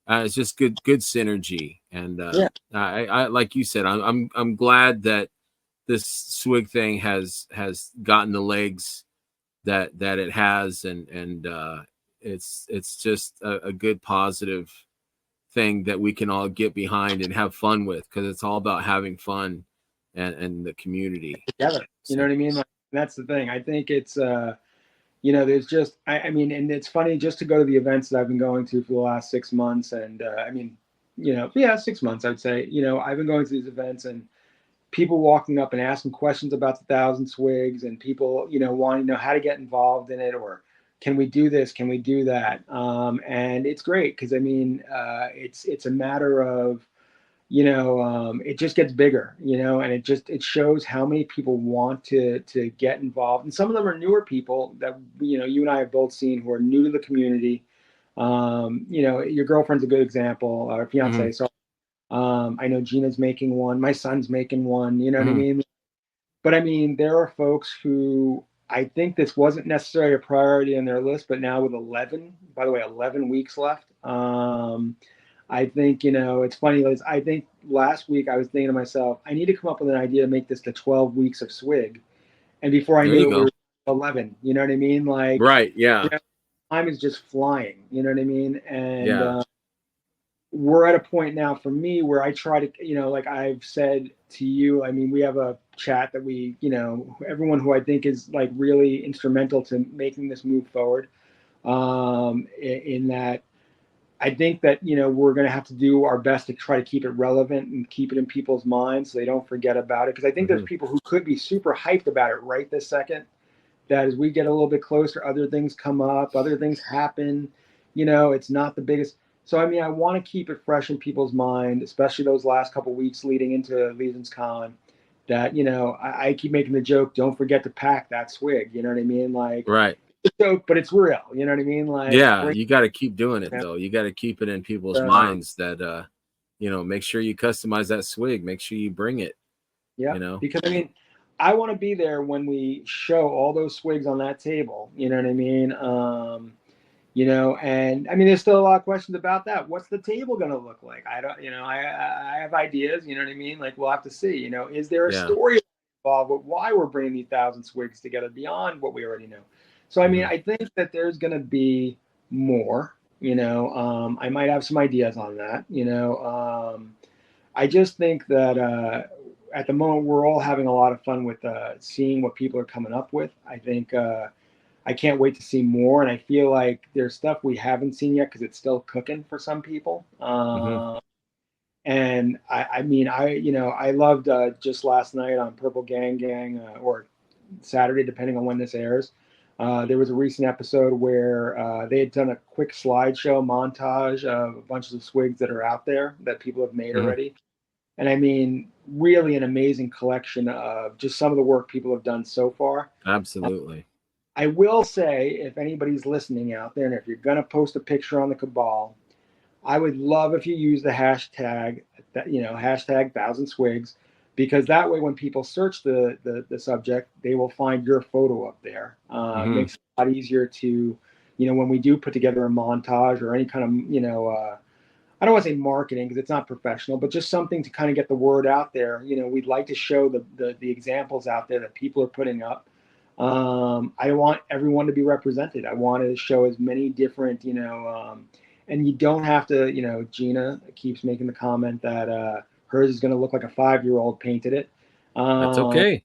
Speaker 1: it's just good synergy. And
Speaker 2: Yeah,
Speaker 1: I like you said, I'm glad that this swig thing has gotten the legs that it has, and it's just a good positive thing that we can all get behind and have fun with, because it's all about having fun and the community.
Speaker 2: together. You know
Speaker 1: So,
Speaker 2: what I mean? Like, that's the thing. I think it's you know, there's just, I mean, and it's funny just to go to the events that I've been going to for the last 6 months. And I mean, you know, yeah, 6 months, I'd say, you know, I've been going to these events and people walking up and asking questions about the 1,000 SWIGs, and people, you know, wanting to know how to get involved in it, or can we do this? Can we do that? And it's great because I mean, it's a matter of, you know, it just gets bigger, you know, and it shows how many people want to get involved, and some of them are newer people that, you know, you and I have both seen, who are new to the community. You know, your girlfriend's a good example, or fiance.
Speaker 1: mhm,
Speaker 2: So I know Gina's making one, my son's making one. You know what I
Speaker 1: mhm.
Speaker 2: mean? But I mean, there are folks who, I think this wasn't necessarily a priority on their list, but now with 11, by the way, 11 weeks left. I think, you know, it's funny, Liz. I think last week I was thinking to myself, I need to come up with an idea to make this to 12 weeks of SWIG. And before I
Speaker 1: There
Speaker 2: knew
Speaker 1: you
Speaker 2: it, we
Speaker 1: go.
Speaker 2: were 11. You know what I mean? Like,
Speaker 1: Right.
Speaker 2: you
Speaker 1: Yeah.
Speaker 2: know, time is just flying. You know what I mean? And
Speaker 1: Yeah.
Speaker 2: we're at a point now for me where I try to, you know, like I've said to you, I mean, we have a chat that we, you know, everyone who I think is like really instrumental to making this move forward. In that, I think that, you know, we're going to have to do our best to try to keep it relevant and keep it in people's minds so they don't forget about it. Because I think there's
Speaker 1: Mhm.
Speaker 2: people who could be super hyped about it right this second that as we get a little bit closer, other things come up, other things happen. It's not the biggest. So I mean, I want to keep it fresh in people's mind, especially those last couple weeks leading into Legions Con. That I keep making the joke. Don't forget to pack that swig. You know what I mean? Like,
Speaker 1: Right.
Speaker 2: it's a joke, but it's real. You know what I mean? Like,
Speaker 1: Yeah, you got to keep doing it though. You got to keep it in people's minds that make sure you customize that swig. Make sure you bring it.
Speaker 2: Yeah, because I mean, I want to be there when we show all those swigs on that table. You know what I mean? And I mean, there's still a lot of questions about that. What's the table going to look like? I don't, I have ideas. You know what I mean? Like, we'll have to see. Is there a story involved with why we're bringing these 1,000 swigs together beyond what we already know? So I mean, I think that there's going to be more. I might have some ideas on that. I just think that at the moment we're all having a lot of fun with seeing what people are coming up with. I think I can't wait to see more, and I feel like there's stuff we haven't seen yet because it's still cooking for some people. And I mean, I loved just last night on Purple Gang Gang or Saturday, depending on when this airs. There was a recent episode where they had done a quick slideshow montage of a bunch of the swigs that are out there that people have made already. And I mean, really an amazing collection of just some of the work people have done so far.
Speaker 1: Absolutely.
Speaker 2: I will say, if anybody's listening out there, and if you're going to post a picture on the Cabal, I would love if you use the hashtag, hashtag 1,000 swigs, because that way when people search the subject, they will find your photo up there. It makes it a lot easier to, when we do put together a montage or any kind of, I don't want to say marketing because it's not professional, but just something to kind of get the word out there. We'd like to show the examples out there that people are putting up. I want everyone to be represented. I want to show as many different, and you don't have to, Gina keeps making the comment that hers is going to look like a 5-year-old painted it.
Speaker 1: That's okay.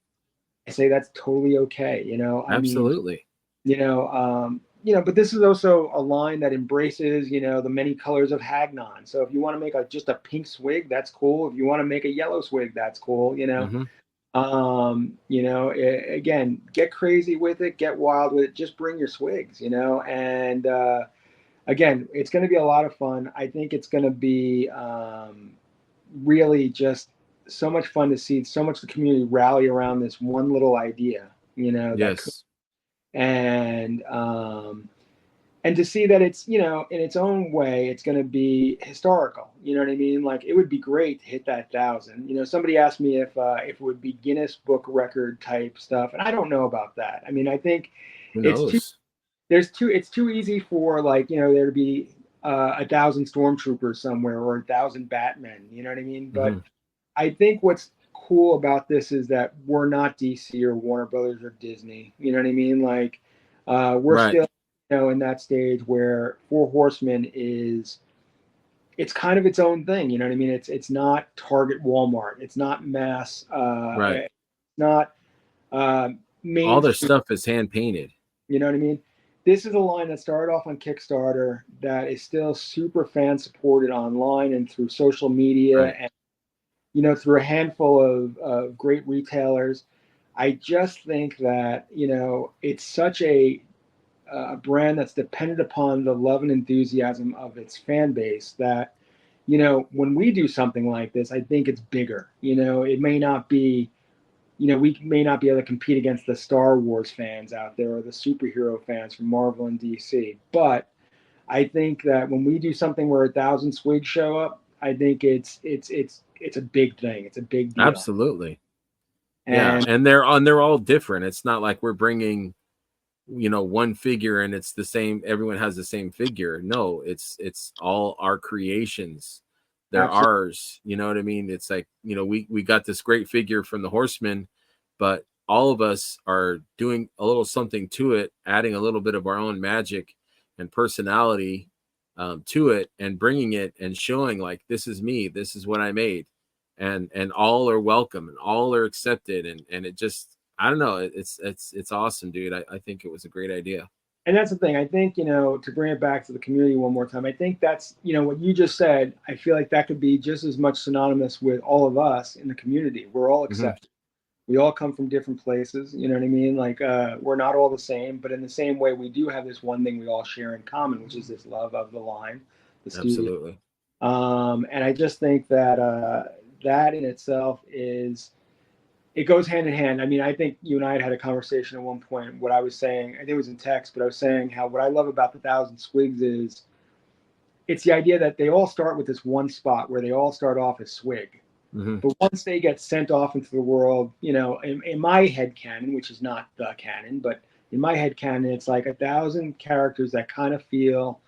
Speaker 2: I say that's totally okay.
Speaker 1: Absolutely.
Speaker 2: But this is also a line that embraces, the many colors of Hagnon. So if you want to make just a pink swig, that's cool. If you want to make a yellow swig, that's cool. Again, get crazy with it, get wild with it, just bring your swigs, and again, it's going to be a lot of fun. I think it's going to be really just so much fun to see so much of the community rally around this one little idea,
Speaker 1: Yes.
Speaker 2: And to see that it's, in its own way, it's going to be historical. You know what I mean? Like, it would be great to hit that 1,000. Somebody asked me if it would be Guinness Book record type stuff, and I don't know about that. I mean, I think it's too easy for there to be 1,000 stormtroopers somewhere or 1,000 Batmen. You know what I mean? But I think what's cool about this is that we're not DC or Warner Brothers or Disney. You know what I mean? Like, we're still in that stage where Four Horsemen it's kind of its own thing. You know what I mean? It's not Target, Walmart. It's not mass. It's not
Speaker 1: all their stuff is hand painted.
Speaker 2: You know what I mean? This is a line that started off on Kickstarter that is still super fan supported online and through social media and through a handful of great retailers. I just think that it's such a brand that's dependent upon the love and enthusiasm of its fan base that, when we do something like this, I think it's bigger. It may not be, we may not be able to compete against the Star Wars fans out there or the superhero fans from Marvel and DC. But I think that when we do something where 1,000 swigs show up, I think it's a big thing. It's a big deal.
Speaker 1: Absolutely. And they're all different. It's not like we're bringing one figure and it's the same, everyone has the same figure. No, it's all our creations. They're ours. You know what I mean? It's like, we got this great figure from the Horsemen, but all of us are doing a little something to it, adding a little bit of our own magic and personality to it, and bringing it and showing like, this is me, this is what I made, and all are welcome and all are accepted, and it just, I don't know. It's awesome, dude. I think it was a great idea.
Speaker 2: And that's the thing. I think, to bring it back to the community one more time, I think that's, what you just said, I feel like that could be just as much synonymous with all of us in the community. We're all accepted. We all come from different places. You know what I mean? Like, we're not all the same, but in the same way, we do have this one thing we all share in common, which is this love of the line, the studio.
Speaker 1: Absolutely.
Speaker 2: And I just think that that in itself is, it goes hand in hand. I mean, I think you and I had a conversation at one point. What I was saying, I think it was in text, but I was saying how what I love about the Thousand Swigs is it's the idea that they all start with this one spot where they all start off as Swig.
Speaker 1: Hmm.
Speaker 2: But once they get sent off into the world, you know, in my head canon, which is not the canon, but in my head canon, it's like 1,000 characters that kind of feel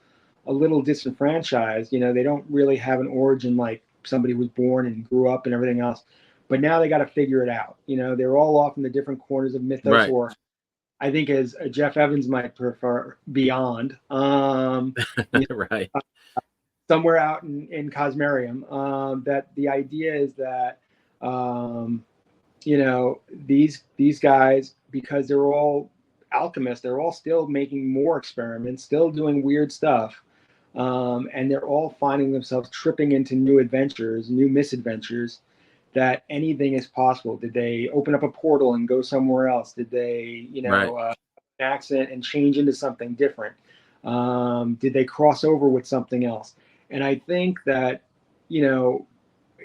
Speaker 2: a little disenfranchised. You know, they don't really have an origin like somebody was born and grew up and everything else. But now they got to figure it out. You know, they're all off in the different corners of Mythos,
Speaker 1: Right.
Speaker 2: or I think as Jeff Evans might prefer, beyond. You
Speaker 1: Right.
Speaker 2: know, somewhere out in Cosmerium. That the idea is that you know, these guys, because they're all alchemists, they're all still making more experiments, still doing weird stuff, and they're all finding themselves tripping into new adventures, new misadventures. That anything is possible. Did they open up a portal and go somewhere else? Did they, you
Speaker 1: Right.
Speaker 2: know, an accident and change into something different? Did they cross over with something else? And I think that, you know,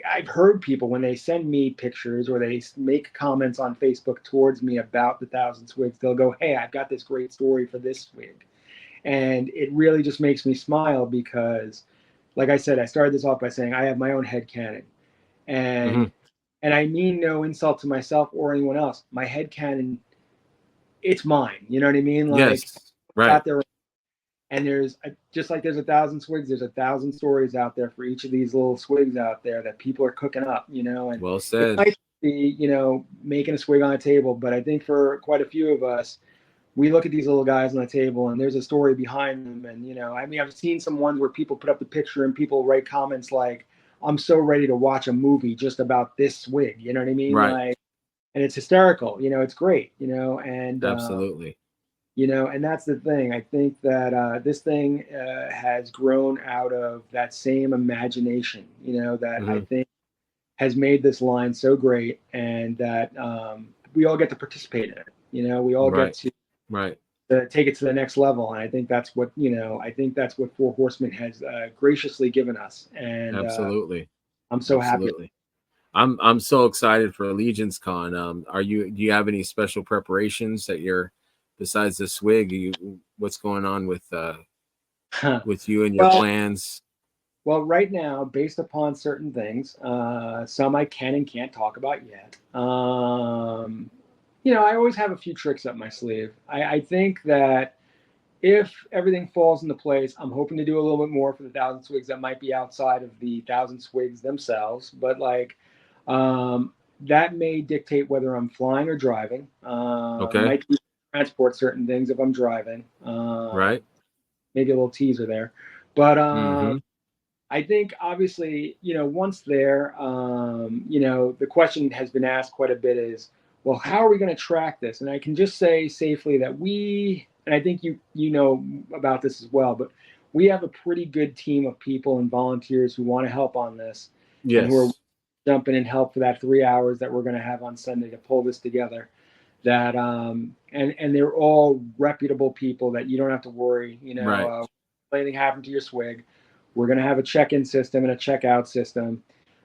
Speaker 2: I've heard people when they send me pictures or they make comments on Facebook towards me about the Thousand Swigs, they'll go, "Hey, I've got this great story for this swig," and it really just makes me smile because, like I said, I started this off by saying I have my own head canon,
Speaker 1: Hmm.
Speaker 2: and I mean no insult to myself or anyone else. My head canon, it's mine. You know what I mean? Like,
Speaker 1: Yes. Right.
Speaker 2: out there, and there's just like there's 1,000 swigs, there's 1,000 stories out there for each of these little swigs out there that people are cooking up, you know. And
Speaker 1: Well
Speaker 2: it's
Speaker 1: said.
Speaker 2: nice to be, you know, making a swig on a table, but I think for quite a few of us, we look at these little guys on the table and there's a story behind them. And, you know, I mean, I've seen some ones where people put up the picture and people write comments like, "I'm so ready to watch a movie just about this swig," you know what I mean?
Speaker 1: Right.
Speaker 2: Like, and it's hysterical, you know, it's great, you know. And
Speaker 1: Absolutely.
Speaker 2: you know, and that's the thing. I think that this thing has grown out of that same imagination, you know, that I
Speaker 1: Hmm.
Speaker 2: think has made this line so great, and that we all get to participate in it. You know, we all get
Speaker 1: Right.
Speaker 2: to
Speaker 1: Right.
Speaker 2: take it to the next level, and I think that's what, you know. I think that's what Four Horsemen has graciously given us, and
Speaker 1: Absolutely.
Speaker 2: I'm so happy.
Speaker 1: Absolutely. I'm so excited for Allegiance Con. Do you have any special preparations that you're besides the swig? What's going on with you and your
Speaker 2: Well,
Speaker 1: plans?
Speaker 2: Well, right now, based upon certain things, some I can and can't talk about yet. You know, I always have a few tricks up my sleeve. I think that if everything falls into place, I'm hoping to do a little bit more for the Thousand Swigs that might be outside of the Thousand Swigs themselves. But like, that may dictate whether I'm flying or driving.
Speaker 1: Okay.
Speaker 2: Might be transport certain things if I'm driving.
Speaker 1: Right.
Speaker 2: Maybe a little teaser there, but
Speaker 1: Hmm.
Speaker 2: I think obviously, you know, once there, you know, the question has been asked quite a bit is, well, how are we going to track this? And I can just say safely that we, and I think you know about this as well, but we have a pretty good team of people and volunteers who want to help on this, and who are
Speaker 1: Yes.
Speaker 2: jumping in help for that 3 hours that we're going to have on Sunday to pull this together. That and they're all reputable people that you don't have to worry. You know,
Speaker 1: Right.
Speaker 2: if anything happened to your swig, we're going to have a check-in system and a check-out system.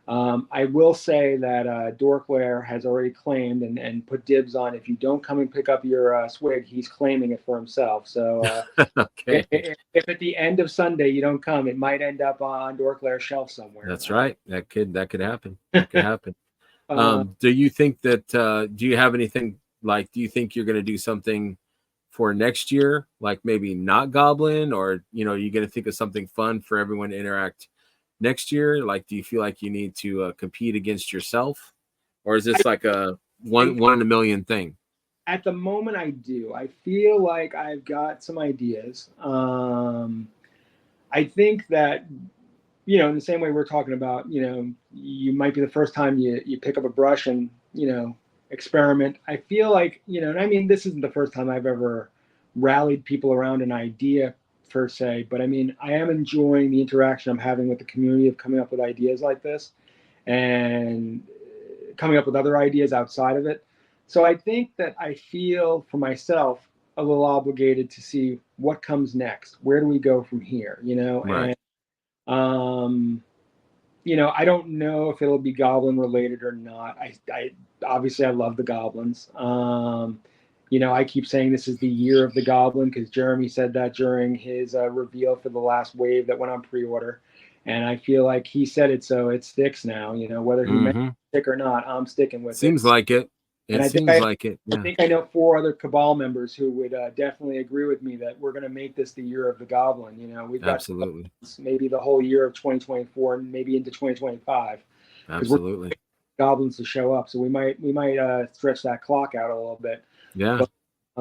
Speaker 2: I will say that Dorklair has already claimed and put dibs on, if you don't come and pick up your swig, he's claiming it for himself. So
Speaker 1: Okay.
Speaker 2: if at the end of Sunday you don't come, it might end up on Dorklair's shelf somewhere.
Speaker 1: That's right. That could happen. That could happen.
Speaker 2: Uh,
Speaker 1: Do you think that do you have anything like do you think you're going to do something for next year, like maybe not Goblin, or you're going to think of something fun for everyone to interact next year? Like, do you feel like you need to compete against yourself, or is
Speaker 2: I
Speaker 1: this like a
Speaker 2: think
Speaker 1: one in a million thing?
Speaker 2: at the moment I do. I feel like I've got some ideas. I think that, you know, in the same way we're talking about, you know, you might be the first time you pick up a brush and, you know, experiment. I feel like, you know, and I mean, this isn't the first time I've ever rallied people around an idea per se, but I mean, I am enjoying the interaction I'm having with the community of coming up with ideas like this and coming up with other ideas outside of it. So I think that I feel for myself a little obligated to see what comes next. Where do we go from here?
Speaker 1: Right.
Speaker 2: And um, I don't know if it'll be goblin related or not. I obviously I love the goblins. I keep saying this is the year of the goblin because Jeremy said that during his reveal for the last wave that went on pre-order, and I feel like he said it, so it sticks now. Whether he meant
Speaker 1: Mm-hmm.
Speaker 2: to stick or not, I'm sticking with it.
Speaker 1: Seems like it.
Speaker 2: And
Speaker 1: It seems like it.
Speaker 2: I
Speaker 1: Yeah.
Speaker 2: think I know four other Cabal members who would definitely agree with me that we're going to make this the year of the Goblin. We've got
Speaker 1: Absolutely.
Speaker 2: maybe the whole year of 2024 and maybe into 2025 because we're
Speaker 1: Absolutely.
Speaker 2: goblins to show up. So we might stretch that clock out a little bit.
Speaker 1: Yeah.
Speaker 2: But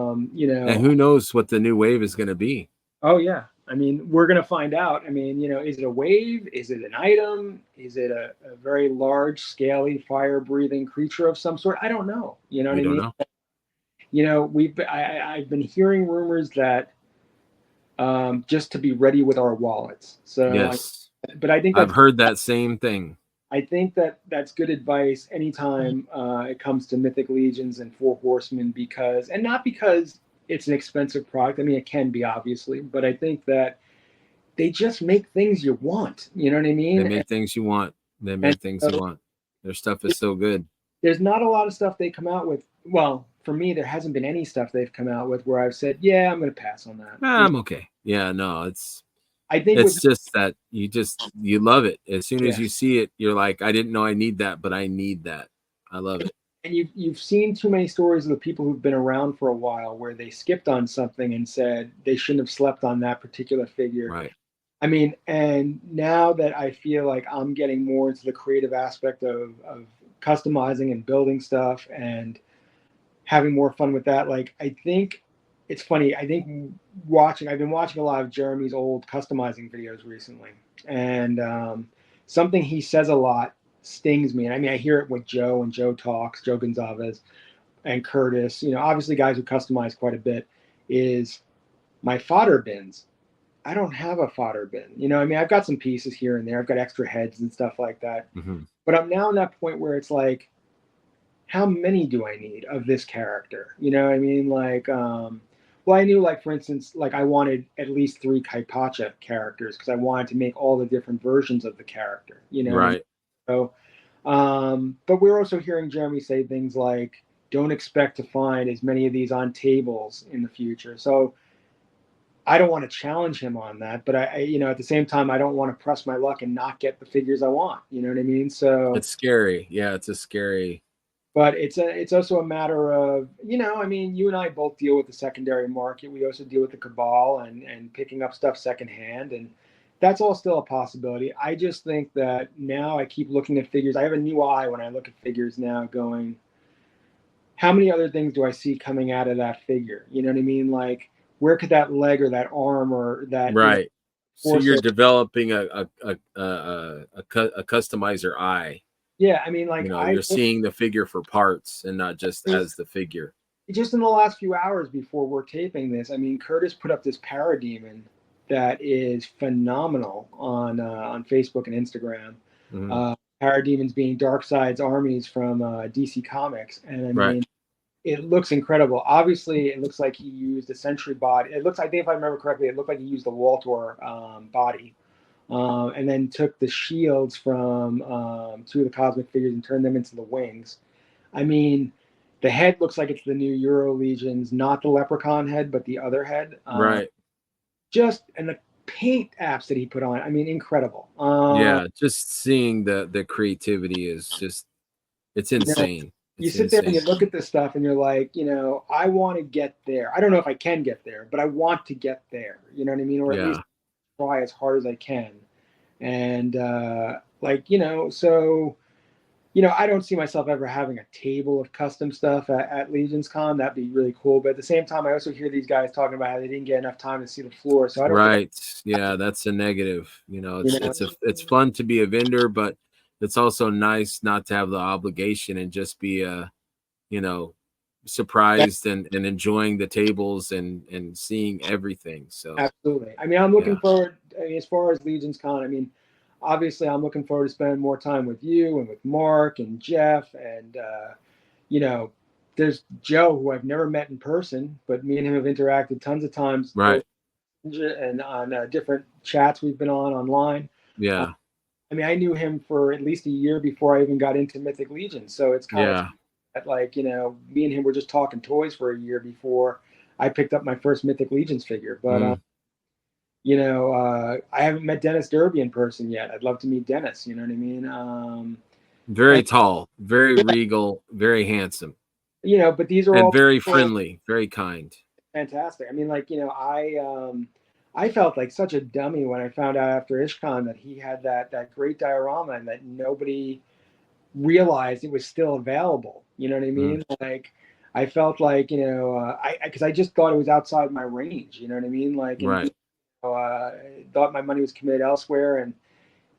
Speaker 1: And who knows what the new wave is going to be?
Speaker 2: oh yeah, I mean we're going to find out. I mean, is it a wave? Is it an item? Is it a very large, scaly, fire-breathing creature of some sort? I don't know. You know what
Speaker 1: We
Speaker 2: I
Speaker 1: don't
Speaker 2: mean?
Speaker 1: know.
Speaker 2: I've been hearing rumors that just to be ready with our wallets.
Speaker 1: Yes.
Speaker 2: But I think
Speaker 1: I've heard that same thing.
Speaker 2: that's good advice anytime it comes to Mythic Legions and Four Horsemen and not because it's an expensive product. I mean, it can be obviously, but I think that they just make things you want. You know what I
Speaker 1: They
Speaker 2: mean?
Speaker 1: make things you want. They
Speaker 2: And
Speaker 1: make things you
Speaker 2: so
Speaker 1: want. Their stuff is so good.
Speaker 2: there's not a lot of stuff they come out with. Well, for me, there hasn't been any stuff they've come out with where I've said, yeah, I'm going to pass on that.
Speaker 1: I'm okay. Yeah, no,
Speaker 2: I think with
Speaker 1: it's just that you love it. As soon as
Speaker 2: yeah.
Speaker 1: you see it, you're like, I didn't know I need that, but I need that. I love it.
Speaker 2: And you've seen too many stories of the people who've been around for a while where they skipped on something and said they shouldn't have slept on that particular figure.
Speaker 1: Right.
Speaker 2: I mean, and now that I feel like I'm getting more into the creative aspect of customizing and building stuff and having more fun with that, like I think it's funny. I think I've been watching a lot of Jeremy's old customizing videos recently, and something he says a lot stings me. And I mean, I hear it with Joe and Joe talks, Joe Gonzalez and Curtis. Obviously guys who customize quite a bit. Is my fodder bins. I don't have a fodder bin. I mean, I've got some pieces here and there. I've got extra heads and stuff like that.
Speaker 1: Mm-hmm.
Speaker 2: But I'm now in that point where it's like, how many do I need of this character? You know what I mean? Like, well, I knew, like, for instance, like I wanted at least 3 Kaipacha characters because I wanted to make all the different versions of the character. You know what I mean?
Speaker 1: Right.
Speaker 2: So, but we're also hearing Jeremy say things like, don't expect to find as many of these on tables in the future. So, I don't want to challenge him on that, but at the same time, I don't want to press my luck and not get the figures I want. You know what I mean? So
Speaker 1: It's scary. Yeah, it's a scary.
Speaker 2: but it's also a matter of, I mean, you and I both deal with the secondary market. We also deal with the Cabal and picking up stuff secondhand, and that's all still a possibility. I just think that now I keep looking at figures. I have a new eye when I look at figures now, going, how many other things do I see coming out of that figure? You know what I mean? Like, where could that leg or that arm or that
Speaker 1: Right. So you're
Speaker 2: torso?
Speaker 1: developing a customizer eye.
Speaker 2: Yeah, I mean, like
Speaker 1: You're seeing the figure for parts and not just as the figure.
Speaker 2: just in the last few hours before we're taping this, I mean, Curtis put up this parademon that is phenomenal on Facebook and Instagram.
Speaker 1: Mm-hmm.
Speaker 2: Parademons being Darkseid's armies from DC Comics, and I
Speaker 1: Right.
Speaker 2: mean, it looks incredible. Obviously, it looks like he used a Sentry body. It looks, I think, if I remember correctly, it looked like he used the Waltor body. And then took the shields from 2 of the cosmic figures and turned them into the wings. I mean, the head looks like it's the new Euro Legions, not the Leprechaun head, but the other head.
Speaker 1: Right.
Speaker 2: And the paint apps that he put on, I mean, incredible.
Speaker 1: Yeah, just seeing the creativity is just, it's insane.
Speaker 2: You
Speaker 1: It's
Speaker 2: sit there and
Speaker 1: insane.
Speaker 2: you look at this stuff and you're like, I want to get there. I don't know if I can get there, but I want to get there. You know what I mean? Or at least try as hard as I can. And so I don't see myself ever having a table of custom stuff at Legions Con. That'd be really cool. But at the same time, I also hear these guys talking about how they didn't get enough time to see the floor. So I don't
Speaker 1: Right. Yeah, that's a negative. It's fun to be a vendor, but it's also nice not to have the obligation and just be surprised and enjoying the tables and seeing everything. So
Speaker 2: absolutely. I mean, I'm looking forward, as far as Legions Con, I mean, obviously I'm looking forward to spending more time with you and with Mark and Jeff and there's Joe, who I've never met in person, but me and him have interacted tons of times,
Speaker 1: Right.
Speaker 2: both and on different chats we've been on online. Uh,
Speaker 1: Yeah.
Speaker 2: I mean, I knew him for at least a year before I even got into Mythic Legion. So it's kind of
Speaker 1: Yeah.
Speaker 2: like, me and him were just talking toys for a year before I picked up my first Mythic Legions figure. But,
Speaker 1: Mm.
Speaker 2: I haven't met Dennis Derby in person yet. I'd love to meet Dennis. You know what I mean?
Speaker 1: Very
Speaker 2: And,
Speaker 1: tall, very
Speaker 2: yeah,
Speaker 1: regal, very handsome,
Speaker 2: but these are
Speaker 1: and
Speaker 2: all
Speaker 1: very
Speaker 2: people.
Speaker 1: friendly, very kind.
Speaker 2: Fantastic. I mean, like, I felt like such a dummy when I found out after IshCon that he had that great diorama and that nobody realized it was still available. You know what I
Speaker 1: Mm.
Speaker 2: mean? Like, I felt like, I because I just thought it was outside my range. You know what I mean? Like, and
Speaker 1: Right.
Speaker 2: thought my money was committed elsewhere. And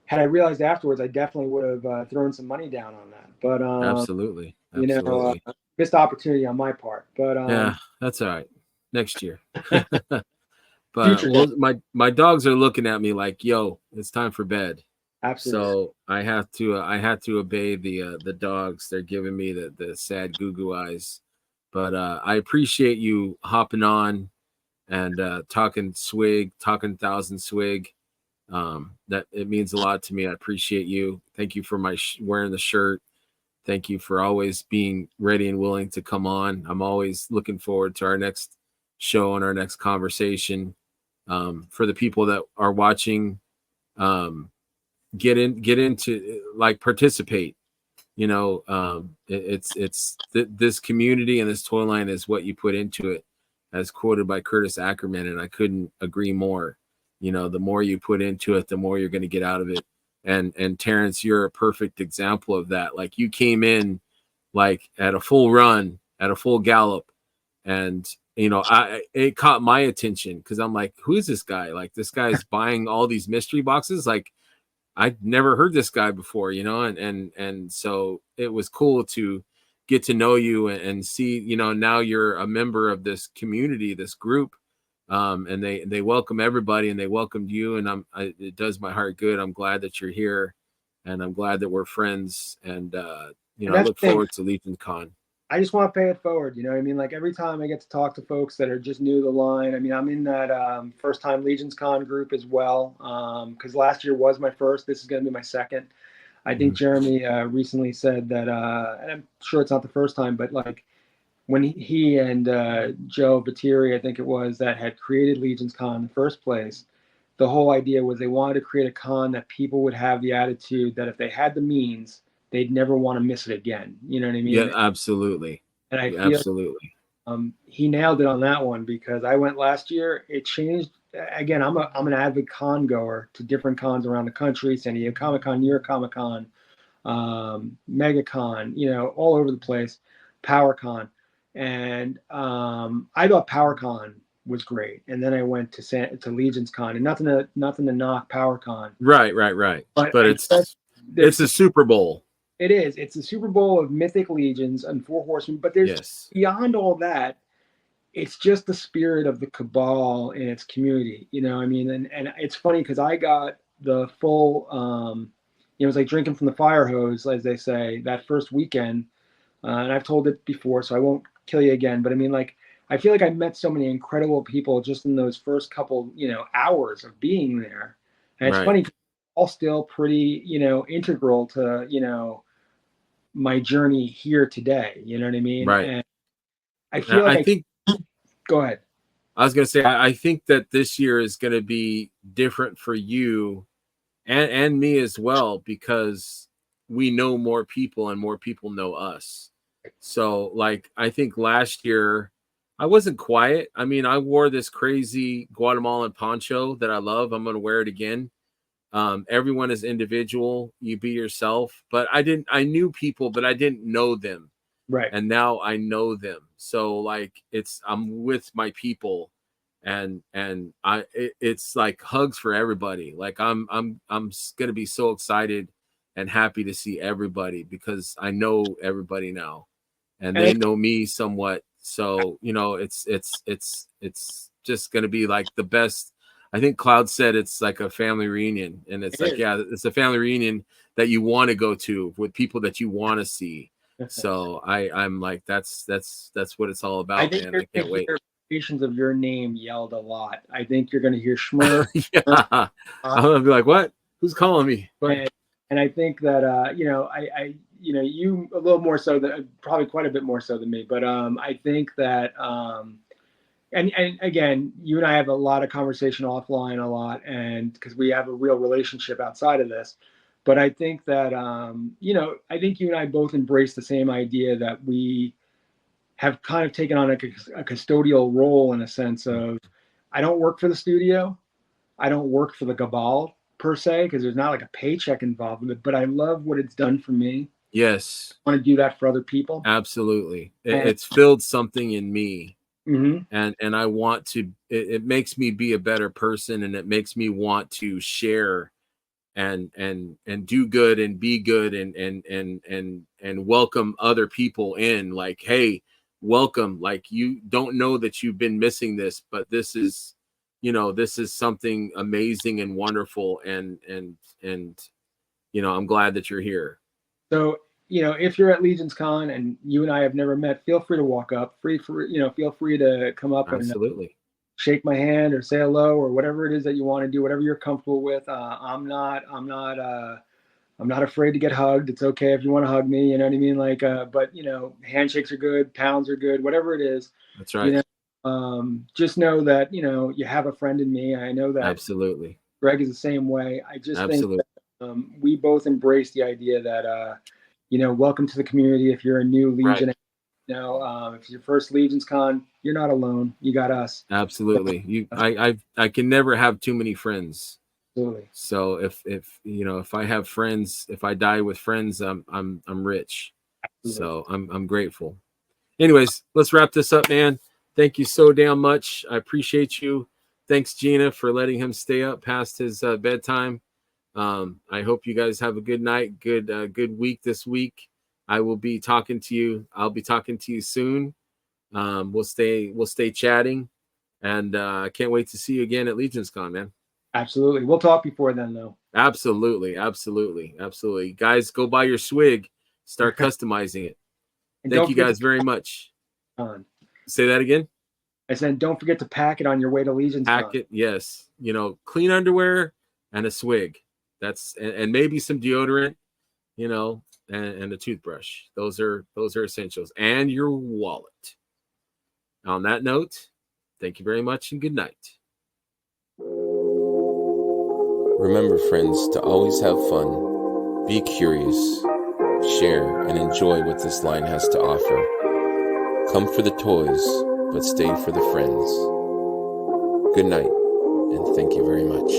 Speaker 2: had I realized afterwards, I definitely would have thrown some money down on that. But
Speaker 1: Absolutely. Absolutely.
Speaker 2: missed opportunity on my part. But
Speaker 1: Yeah, that's all right. Next year. But
Speaker 2: future day,
Speaker 1: well, my dogs are looking at me like, "Yo, it's time for bed."
Speaker 2: absolutely.
Speaker 1: So I had to obey the dogs. They're giving me the sad goo goo eyes. But I appreciate you hopping on and talking swig, talking thousand swig. That it means a lot to me. I appreciate you. Thank you for my wearing the shirt. Thank you for always being ready and willing to come on. I'm always looking forward to our next show and our next conversation. For the people that are watching, um, get into, like, participate. This community and this toy line is what you put into it, as quoted by Curtis Ackerman, and I couldn't agree more. The more you put into it, the more you're going to get out of it. And Terrence, you're a perfect example of that. Like, you came in like at a full run, at a full gallop, and it caught my attention because I'm like, who is this guy? Like, this guy's buying all these mystery boxes. Like, I'd never heard this guy before, and so it was cool to get to know you and see, now you're a member of this community, this group, and they welcome everybody, and they welcomed you, and it does my heart good. I'm glad that you're here, and I'm glad that we're friends, and
Speaker 2: And
Speaker 1: I
Speaker 2: that's
Speaker 1: look
Speaker 2: the thing.
Speaker 1: forward to Legion Con.
Speaker 2: I just want to pay it forward. You know what I mean? Like every time I get to talk to folks that are just new to the line. I mean, I'm in that first time Legions Con group as well. Because last year was my first. This is going to be my second. I think
Speaker 1: Mhm.
Speaker 2: Jeremy recently said that, and I'm sure it's not the first time, but like when he and Joe Battieri, I think it was, that had created Legions Con in the first place, the whole idea was they wanted to create a con that people would have the attitude that if they had the means, they'd never want to miss it again. You know what I
Speaker 1: Yeah,
Speaker 2: mean?
Speaker 1: absolutely.
Speaker 2: And I
Speaker 1: Yeah,
Speaker 2: feel
Speaker 1: absolutely.
Speaker 2: he nailed it on that one because I went last year. It changed. Again, I'm an avid con goer to different cons around the country: San Diego Comic Con, New York Comic Con, MegaCon, all over the place, PowerCon, and I thought PowerCon was great. And then I went to Legions Con, and nothing to knock PowerCon,
Speaker 1: Right, right, right.
Speaker 2: but
Speaker 1: But
Speaker 2: I guess there's
Speaker 1: it's a Super Bowl.
Speaker 2: it is. It's the Super Bowl of Mythic Legions and Four Horsemen, but there's
Speaker 1: Yes.
Speaker 2: beyond all that. It's just the spirit of the cabal in its community. I mean, and it's funny because I got the full, it was like drinking from the fire hose, as they say, that first weekend. And I've told it before, so I won't kill you again. But I mean, like, I feel like I met so many incredible people just in those first couple, hours of being there. And it's
Speaker 1: Right.
Speaker 2: funny, all still pretty, integral to, my journey here today. You know what I mean?
Speaker 1: Right.
Speaker 2: And I feel like
Speaker 1: I
Speaker 2: I
Speaker 1: think
Speaker 2: go ahead.
Speaker 1: I was going to say, I think that this year is going to be different for you and me as well, because we know more people and more people know us. So, like, I think last year I wasn't quiet. I mean, I wore this crazy Guatemalan poncho that I love. I'm going to wear it again. Everyone is individual. You be yourself. But I knew people, but I didn't know them.
Speaker 2: Right.
Speaker 1: And now I know them. So, like, I'm with my people, and it's like hugs for everybody. Like, I'm gonna be so excited and happy to see everybody because I know everybody now, and
Speaker 2: And
Speaker 1: they know me somewhat. So, it's just gonna be like the best. I think Cloud said it's like a family reunion, and it's
Speaker 2: it
Speaker 1: like,
Speaker 2: is.
Speaker 1: yeah, it's a family reunion that you want to go to with people that you want to see. So I'm like, that's what it's all
Speaker 2: I
Speaker 1: about,
Speaker 2: think
Speaker 1: man.
Speaker 2: you're
Speaker 1: I
Speaker 2: going
Speaker 1: can't
Speaker 2: to
Speaker 1: wait.
Speaker 2: hear variations of your name yelled a lot. I think you're going to hear Schmur.
Speaker 1: Yeah, I'm gonna be like, what? Who's calling me? What?
Speaker 2: And I think that you a little more so than probably quite a bit more so than me, but I think that and again, you and I have a lot of conversation offline a lot, and because we have a real relationship outside of this. But I think that I think you and I both embrace the same idea that we have kind of taken on a custodial role in a sense of I don't work for the studio, I don't work for the cabal per se because there's not like a paycheck involved with it, but I love what it's done for me.
Speaker 1: Yes,
Speaker 2: I want to do that for other people.
Speaker 1: absolutely.
Speaker 2: And
Speaker 1: It's filled something in me,
Speaker 2: mhm.
Speaker 1: and I want to. It makes me be a better person, and it makes me want to share and do good and be good and welcome other people in. Like, hey, welcome. Like, you don't know that you've been missing this, but this is, this is something amazing and wonderful, and I'm glad that you're here.
Speaker 2: So, if you're at Legion's Con and you and I have never met, feel free to walk up. Feel free to come up and
Speaker 1: Absolutely.
Speaker 2: shake my hand or say hello or whatever it is that you want to do, whatever you're comfortable with. I'm not afraid to get hugged. It's okay if you want to hug me. You know what I mean? Like, but handshakes are good, pounds are good, whatever it is.
Speaker 1: That's right.
Speaker 2: Just know that you have a friend in me. I know that
Speaker 1: Absolutely.
Speaker 2: Greg is the same way. I just think
Speaker 1: Absolutely.
Speaker 2: that, we both embrace the idea that welcome to the community. If you're a new Legion,
Speaker 1: Right.
Speaker 2: if it's your first Legion's Con, you're not alone. You got us.
Speaker 1: Absolutely. I can never have too many friends.
Speaker 2: Absolutely.
Speaker 1: So if I have friends, if I die with friends, I'm rich.
Speaker 2: Absolutely.
Speaker 1: So I'm grateful. Anyways, let's wrap this up, man. Thank you so damn much. I appreciate you. Thanks, Gina, for letting him stay up past his bedtime. I hope you guys have a good night, good week this week. I will be talking to you. I'll be talking to you soon. We'll stay chatting, and I can't wait to see you again at Legion's Con, man.
Speaker 2: Absolutely. We'll talk before then, though.
Speaker 1: Absolutely. Guys, go buy your swig. Start customizing it. Thank you guys very much. Say that again.
Speaker 2: I said, don't forget to pack it on your way to Legion's Con.
Speaker 1: Pack it, yes. Clean underwear and a swig. And maybe some deodorant, and a toothbrush. Those are essentials. And your wallet. On that note, thank you very much and good night. Remember, friends, to always have fun, be curious, share, and enjoy what this line has to offer. Come for the toys, but stay for the friends. Good night, and thank you very much.